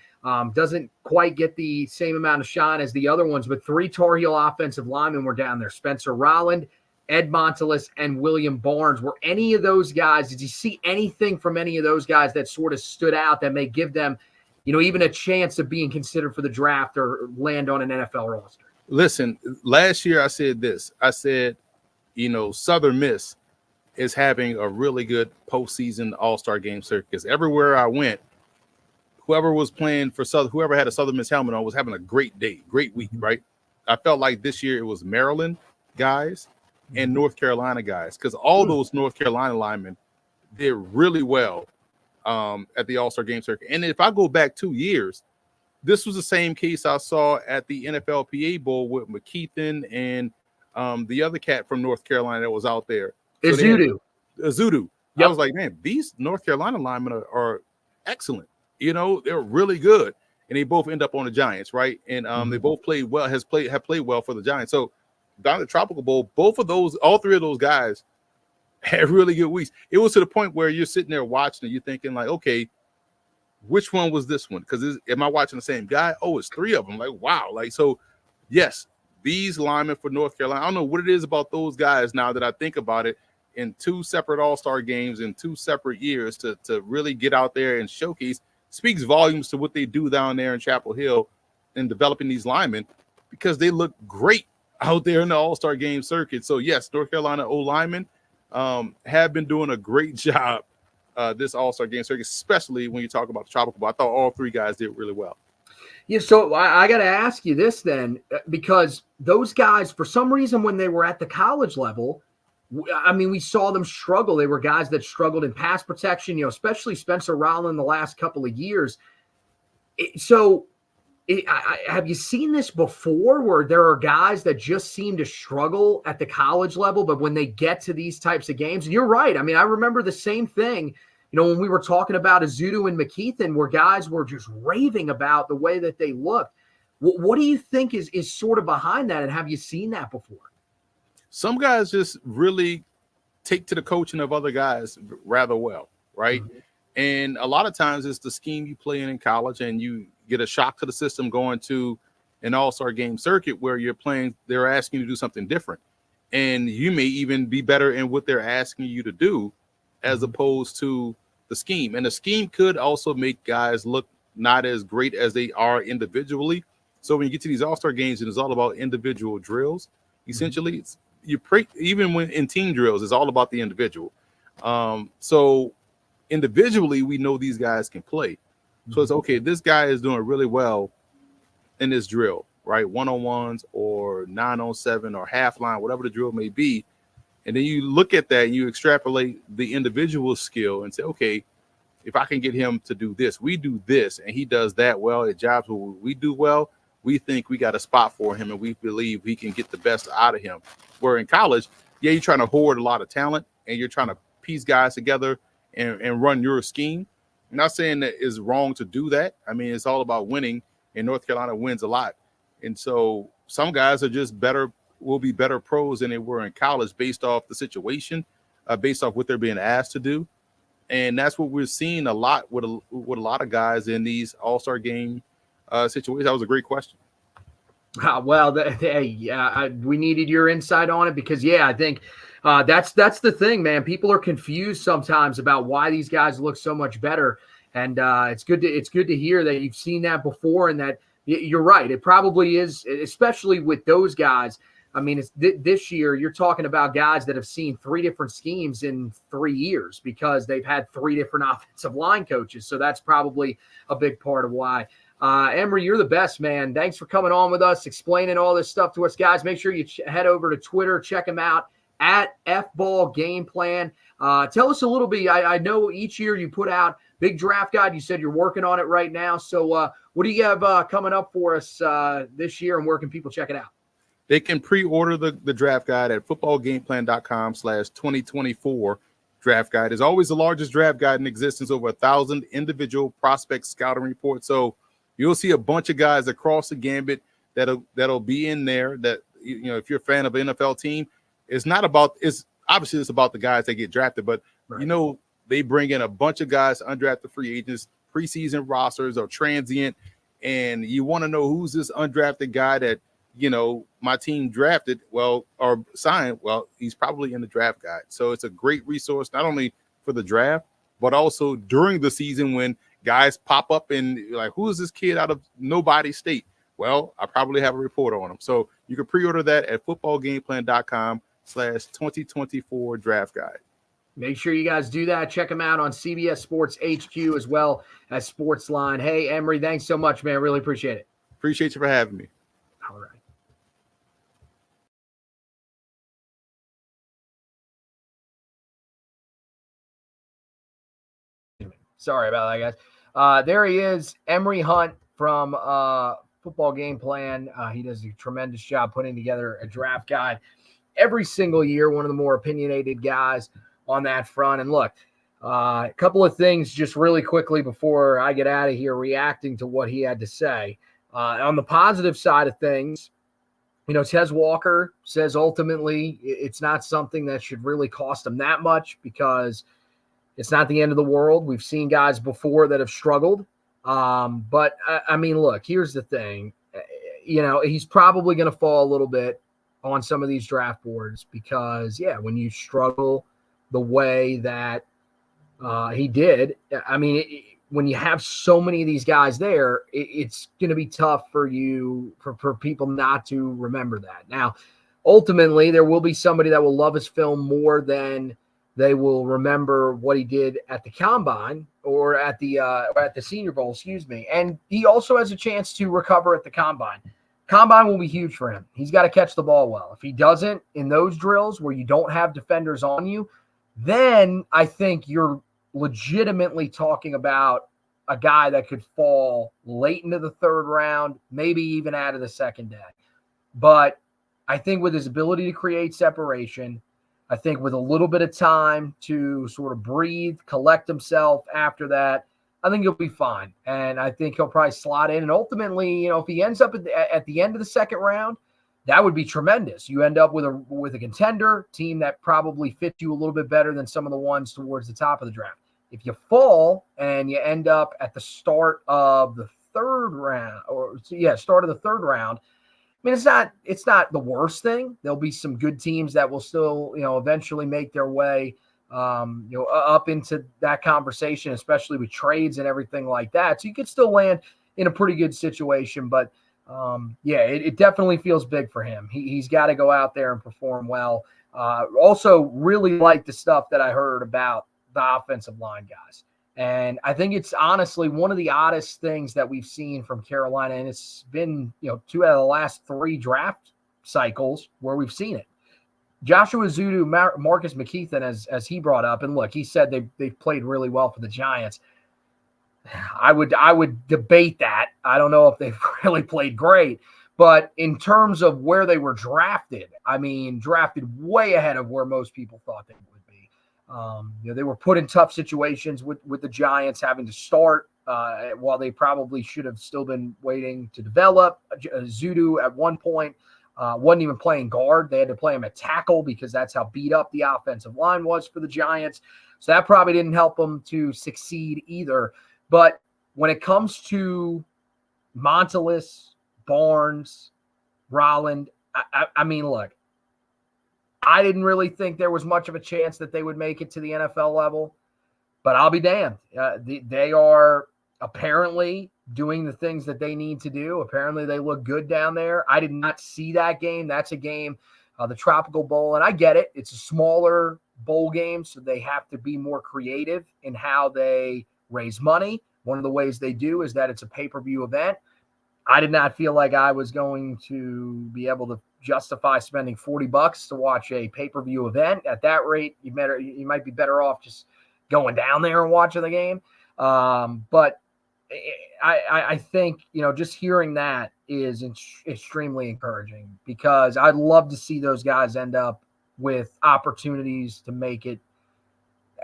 Doesn't quite get the same amount of shine as the other ones, but 3 Tar Heel offensive linemen were down there: Spencer Rolland, Ed Montelis, and William Barnes. Were any of those guys, did you see anything from any of those guys that sort of stood out that may give them, even a chance of being considered for the draft or land on an NFL roster? Listen, last year I said this. I said, Southern Miss is having a really good postseason All-Star game circuit, because everywhere I went, whoever was playing for whoever had a Southern Miss helmet on was having a great day, great week, right? I felt like this year it was Maryland guys and North Carolina guys, because all those North Carolina linemen did really well at the All-Star game circuit. And if I go back 2 years, this was the same case I saw at the NFLPA Bowl with McKeithen and the other cat from North Carolina that was out there. Azudu. Yep. I was like, man, these North Carolina linemen are excellent. They're really good. And they both end up on the Giants, right? And they both played well, have played well for the Giants. So down at the Tropical Bowl, all 3 of those guys had really good weeks. It was to the point where you're sitting there watching and you're thinking like, okay, which one was this one? Because am I watching the same guy? Oh, it's 3 of them. Like, wow. Like, so, yes, these linemen for North Carolina, I don't know what it is about those guys now that I think about it, in 2 separate All-Star games in 2 separate years to really get out there and showcase, speaks volumes to what they do down there in Chapel Hill in developing these linemen, because they look great out there in the All-Star game circuit. So, yes, North Carolina O-linemen have been doing a great job this All-Star game circuit, especially when you talk about the Tropical Bowl. I thought all 3 guys did really well. Yeah, so I got to ask you this then, because those guys, for some reason, when they were at the college level, I mean, we saw them struggle. They were guys that struggled in pass protection, especially Spencer Rolland the last couple of years. Have you seen this before, where there are guys that just seem to struggle at the college level, but when they get to these types of games, and you're right. I mean, I remember the same thing, when we were talking about Azudu and McKeithen, where guys were just raving about the way that they looked. What do you think is sort of behind that, and have you seen that before? Some guys just really take to the coaching of other guys rather well, right? Mm-hmm. And a lot of times it's the scheme you play in college, and you get a shock to the system going to an All-Star game circuit where they're asking you to do something different. And you may even be better in what they're asking you to do as opposed to the scheme. And the scheme could also make guys look not as great as they are individually. So when you get to these All-Star games, and it's all about individual drills, essentially, even when in team drills, it's all about the individual. So individually, we know these guys can play. So it's okay, this guy is doing really well in this drill, right? 1-on-1s or 9-on-7 or half line, whatever the drill may be. And then you look at that and you extrapolate the individual skill and say, okay, if I can get him to do this, we do this, and he does that well at jobs where we do well, we think we got a spot for him and we believe we can get the best out of him. Where in college, you're trying to hoard a lot of talent and you're trying to piece guys together and run your scheme. I'm not saying that it's wrong to do that. I mean, it's all about winning, and North Carolina wins a lot. And so some guys are just better will be better pros than they were in college based off the situation, based off what they're being asked to do. And that's what we're seeing a lot with a lot of guys in these All-Star game situations. That was a great question. Well, we needed your insight on it because, I think that's the thing, man. People are confused sometimes about why these guys look so much better, and it's good to hear that you've seen that before and that you're right. It probably is, especially with those guys. I mean, it's this year you're talking about guys that have seen 3 different schemes in 3 years because they've had 3 different offensive line coaches. So that's probably a big part of why. Emory, you're the best, man. Thanks for coming on with us, explaining all this stuff to us, guys. Make sure you head over to Twitter, check him out at FBall Game Plan. Tell us a little bit. I know each year you put out big draft guide. You said you're working on it right now. So what do you have coming up for us this year, and where can people check it out? They can pre-order the draft guide at footballgameplan.com/2024 draft guide. Is always the largest draft guide in existence, over 1,000 individual prospect scouting reports. So you'll see a bunch of guys across the gambit that'll be in there. That, if you're a fan of an NFL team, it's about the guys that get drafted, but right. They bring in a bunch of guys, undrafted free agents, preseason rosters or transient, and you want to know who's this undrafted guy that my team drafted or signed. Well, he's probably in the draft guide. So it's a great resource, not only for the draft, but also during the season when guys pop up and like, who is this kid out of nobody's state? Well, I probably have a report on him. So you can pre-order that at footballgameplan.com/2024 draft guide. Make sure you guys do that. Check them out on CBS Sports HQ as well as Sportsline. Hey, Emory, thanks so much, man. Really appreciate it. Appreciate you for having me. All right. Sorry about that, guys. There he is, Emory Hunt from Football Game Plan. He does a tremendous job putting together a draft guide every single year. One of the more opinionated guys on that front. And look, a couple of things just really quickly before I get out of here, reacting to what he had to say. On the positive side of things, Tez Walker says ultimately it's not something that should really cost him that much because it's not the end of the world. We've seen guys before that have struggled. But I mean, look, here's the thing. He's probably going to fall a little bit on some of these draft boards because, when you struggle the way that he did, I mean, when you have so many of these guys there, it's going to be tough for people not to remember that. Now, ultimately, there will be somebody that will love his film more than they will remember what he did at the Combine or at the Senior Bowl, excuse me. And he also has a chance to recover at the Combine. Combine will be huge for him. He's got to catch the ball well. If he doesn't in those drills where you don't have defenders on you, then I think you're legitimately talking about a guy that could fall late into the 3rd round, maybe even out of the 2nd day. But I think with his ability to create separation, I think with a little bit of time to sort of breathe, collect himself after that, I think he'll be fine. And I think he'll probably slot in. And ultimately, if he ends up at the end of the 2nd round, that would be tremendous. You end up with a contender team that probably fits you a little bit better than some of the ones towards the top of the draft. If you fall and you end up at the start of the 3rd round, start of the 3rd round, I mean, it's not the worst thing. There'll be some good teams that will still, eventually make their way, up into that conversation, especially with trades and everything like that. So you could still land in a pretty good situation, but it definitely feels big for him. He's got to go out there and perform well. Also really like the stuff that I heard about the offensive line guys. And I think it's honestly one of the oddest things that we've seen from Carolina. And it's been, 2 out of the last 3 draft cycles where we've seen it. Joshua Zudu, Marcus McKeithen, as he brought up, and look, he said they've played really well for the Giants. I would debate that. I don't know if they've really played great, but in terms of where they were drafted, I mean, drafted way ahead of where most people thought they would be. They were put in tough situations with the Giants having to start while they probably should have still been waiting to develop. Zudu at one point wasn't even playing guard. They had to play him at tackle because that's how beat up the offensive line was for the Giants. So that probably didn't help them to succeed either. But when it comes to Montelis, Barnes, Rolland, I mean, look, I didn't really think there was much of a chance that they would make it to the NFL level, but I'll be damned. They are apparently doing the things that they need to do. Apparently they look good down there. I did not see that game. That's a game, the Tropical Bowl, and I get it. It's a smaller bowl game, so they have to be more creative in how they raise money. One of the ways they do is that it's a pay-per-view event. I did not feel like I was going to be able to justify spending $40 to watch a pay-per-view event. At that rate, you might be better off just going down there and watching the game. But I think, just hearing that is extremely encouraging, because I'd love to see those guys end up with opportunities to make it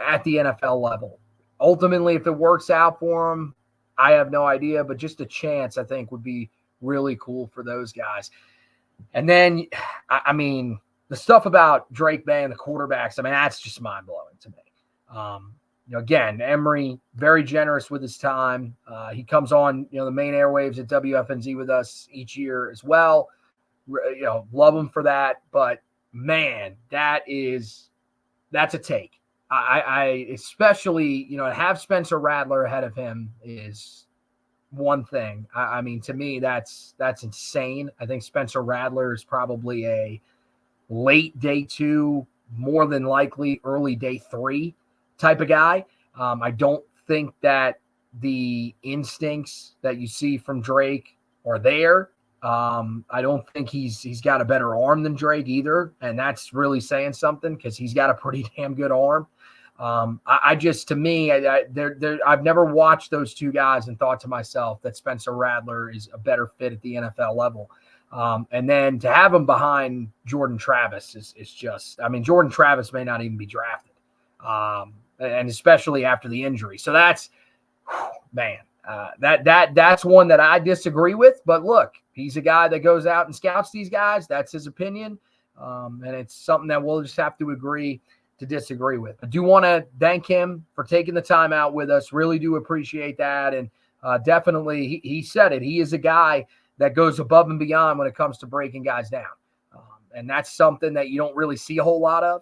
at the NFL level. Ultimately, if it works out for them, I have no idea, but just a chance, I think, would be really cool for those guys. And then, I mean, the stuff about Drake May and the quarterbacks, I mean, that's just mind-blowing to me. Again, Emory, very generous with his time. He comes on, the main airwaves at WFNZ with us each year as well. Love him for that. But, man, that's a take. I especially, to have Spencer Rattler ahead of him is one thing. I mean, to me, that's insane. I think Spencer Rattler is probably a late day 2, more than likely early day 3 type of guy. I don't think that the instincts that you see from Drake are there. I don't think he's got a better arm than Drake either, and that's really saying something, because he's got a pretty damn good arm. To me, I've never watched those two guys and thought to myself that Spencer Rattler is a better fit at the NFL level. And then to have him behind Jordan Travis is just, I mean, Jordan Travis may not even be drafted, and especially after the injury. So that's, man, that's one that I disagree with. But look, he's a guy that goes out and scouts these guys. That's his opinion, and it's something that we'll just have to agree to disagree with. I do want to thank him for taking the time out with us. Really do appreciate that. And definitely, he said it. He is a guy that goes above and beyond when it comes to breaking guys down. And that's something that you don't really see a whole lot of.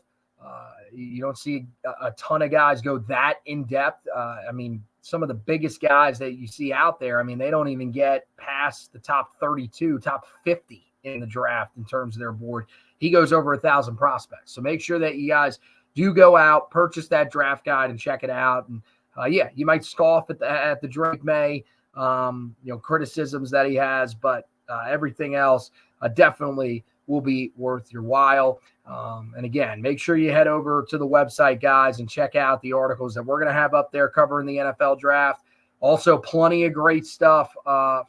You don't see a ton of guys go that in depth. I mean, some of the biggest guys that you see out there, I mean, they don't even get past the top 32, top 50 in the draft in terms of their board. He goes over 1,000 prospects. So make sure that you guys do go out, purchase that draft guide, and check it out. And you might scoff at the Drake May, criticisms that he has, but everything else definitely will be worth your while. And again, make sure you head over to the website, guys, and check out the articles that we're going to have up there covering the NFL draft. Also, plenty of great stuff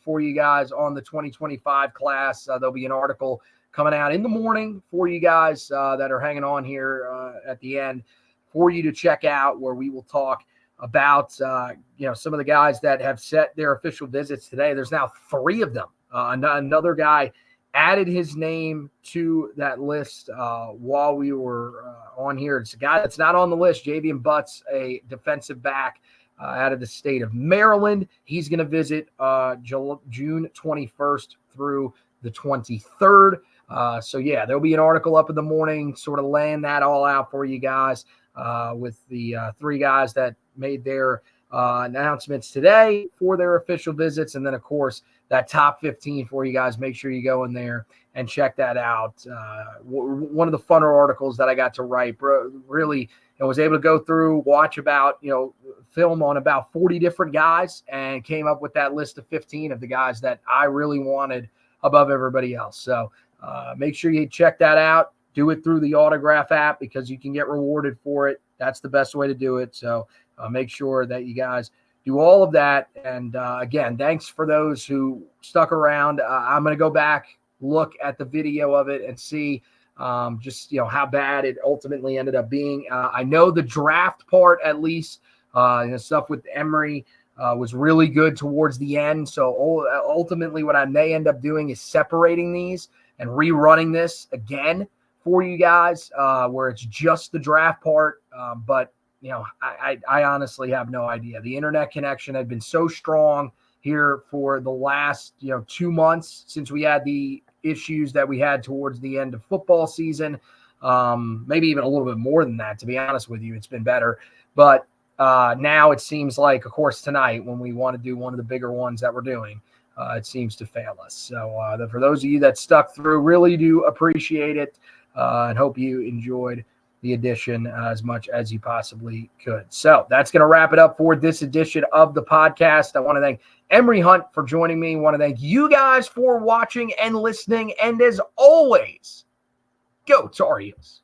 for you guys on the 2025 class. There'll be an article coming out in the morning for you guys that are hanging on here at the end for you to check out, where we will talk about, some of the guys that have set their official visits today. There's now 3 of them. Another guy added his name to that list while we were on here. It's a guy that's not on the list, Javian Butts, a defensive back out of the state of Maryland. He's going to visit June 21st through the 23rd. There'll be an article up in the morning sort of laying that all out for you guys with the 3 guys that made their announcements today for their official visits. And then, of course, that top 15 for you guys. Make sure you go in there and check that out. One of the funner articles that I got to write, really, I was able to go through, watch about, film on about 40 different guys, and came up with that list of 15 of the guys that I really wanted above everybody else. So make sure you check that out. Do it through the Autograph app, because you can get rewarded for it. That's the best way to do it. So make sure that you guys do all of that. And again, thanks for those who stuck around. I'm going to go back, look at the video of it, and see how bad it ultimately ended up being. I know the draft part, at least, stuff with Emory was really good towards the end. So ultimately what I may end up doing is separating these and rerunning this again for you guys, where it's just the draft part. But I honestly have no idea. The internet connection had been so strong here for the last 2 months since we had the issues that we had towards the end of football season. Maybe even a little bit more than that, to be honest with you. It's been better. But now it seems like, of course, tonight when we want to do one of the bigger ones that we're doing, it seems to fail us. So for those of you that stuck through, really do appreciate it, and hope you enjoyed the edition as much as you possibly could. So that's going to wrap it up for this edition of the podcast. I want to thank Emory Hunt for joining me. I want to thank you guys for watching and listening. And as always, go Tar Heels.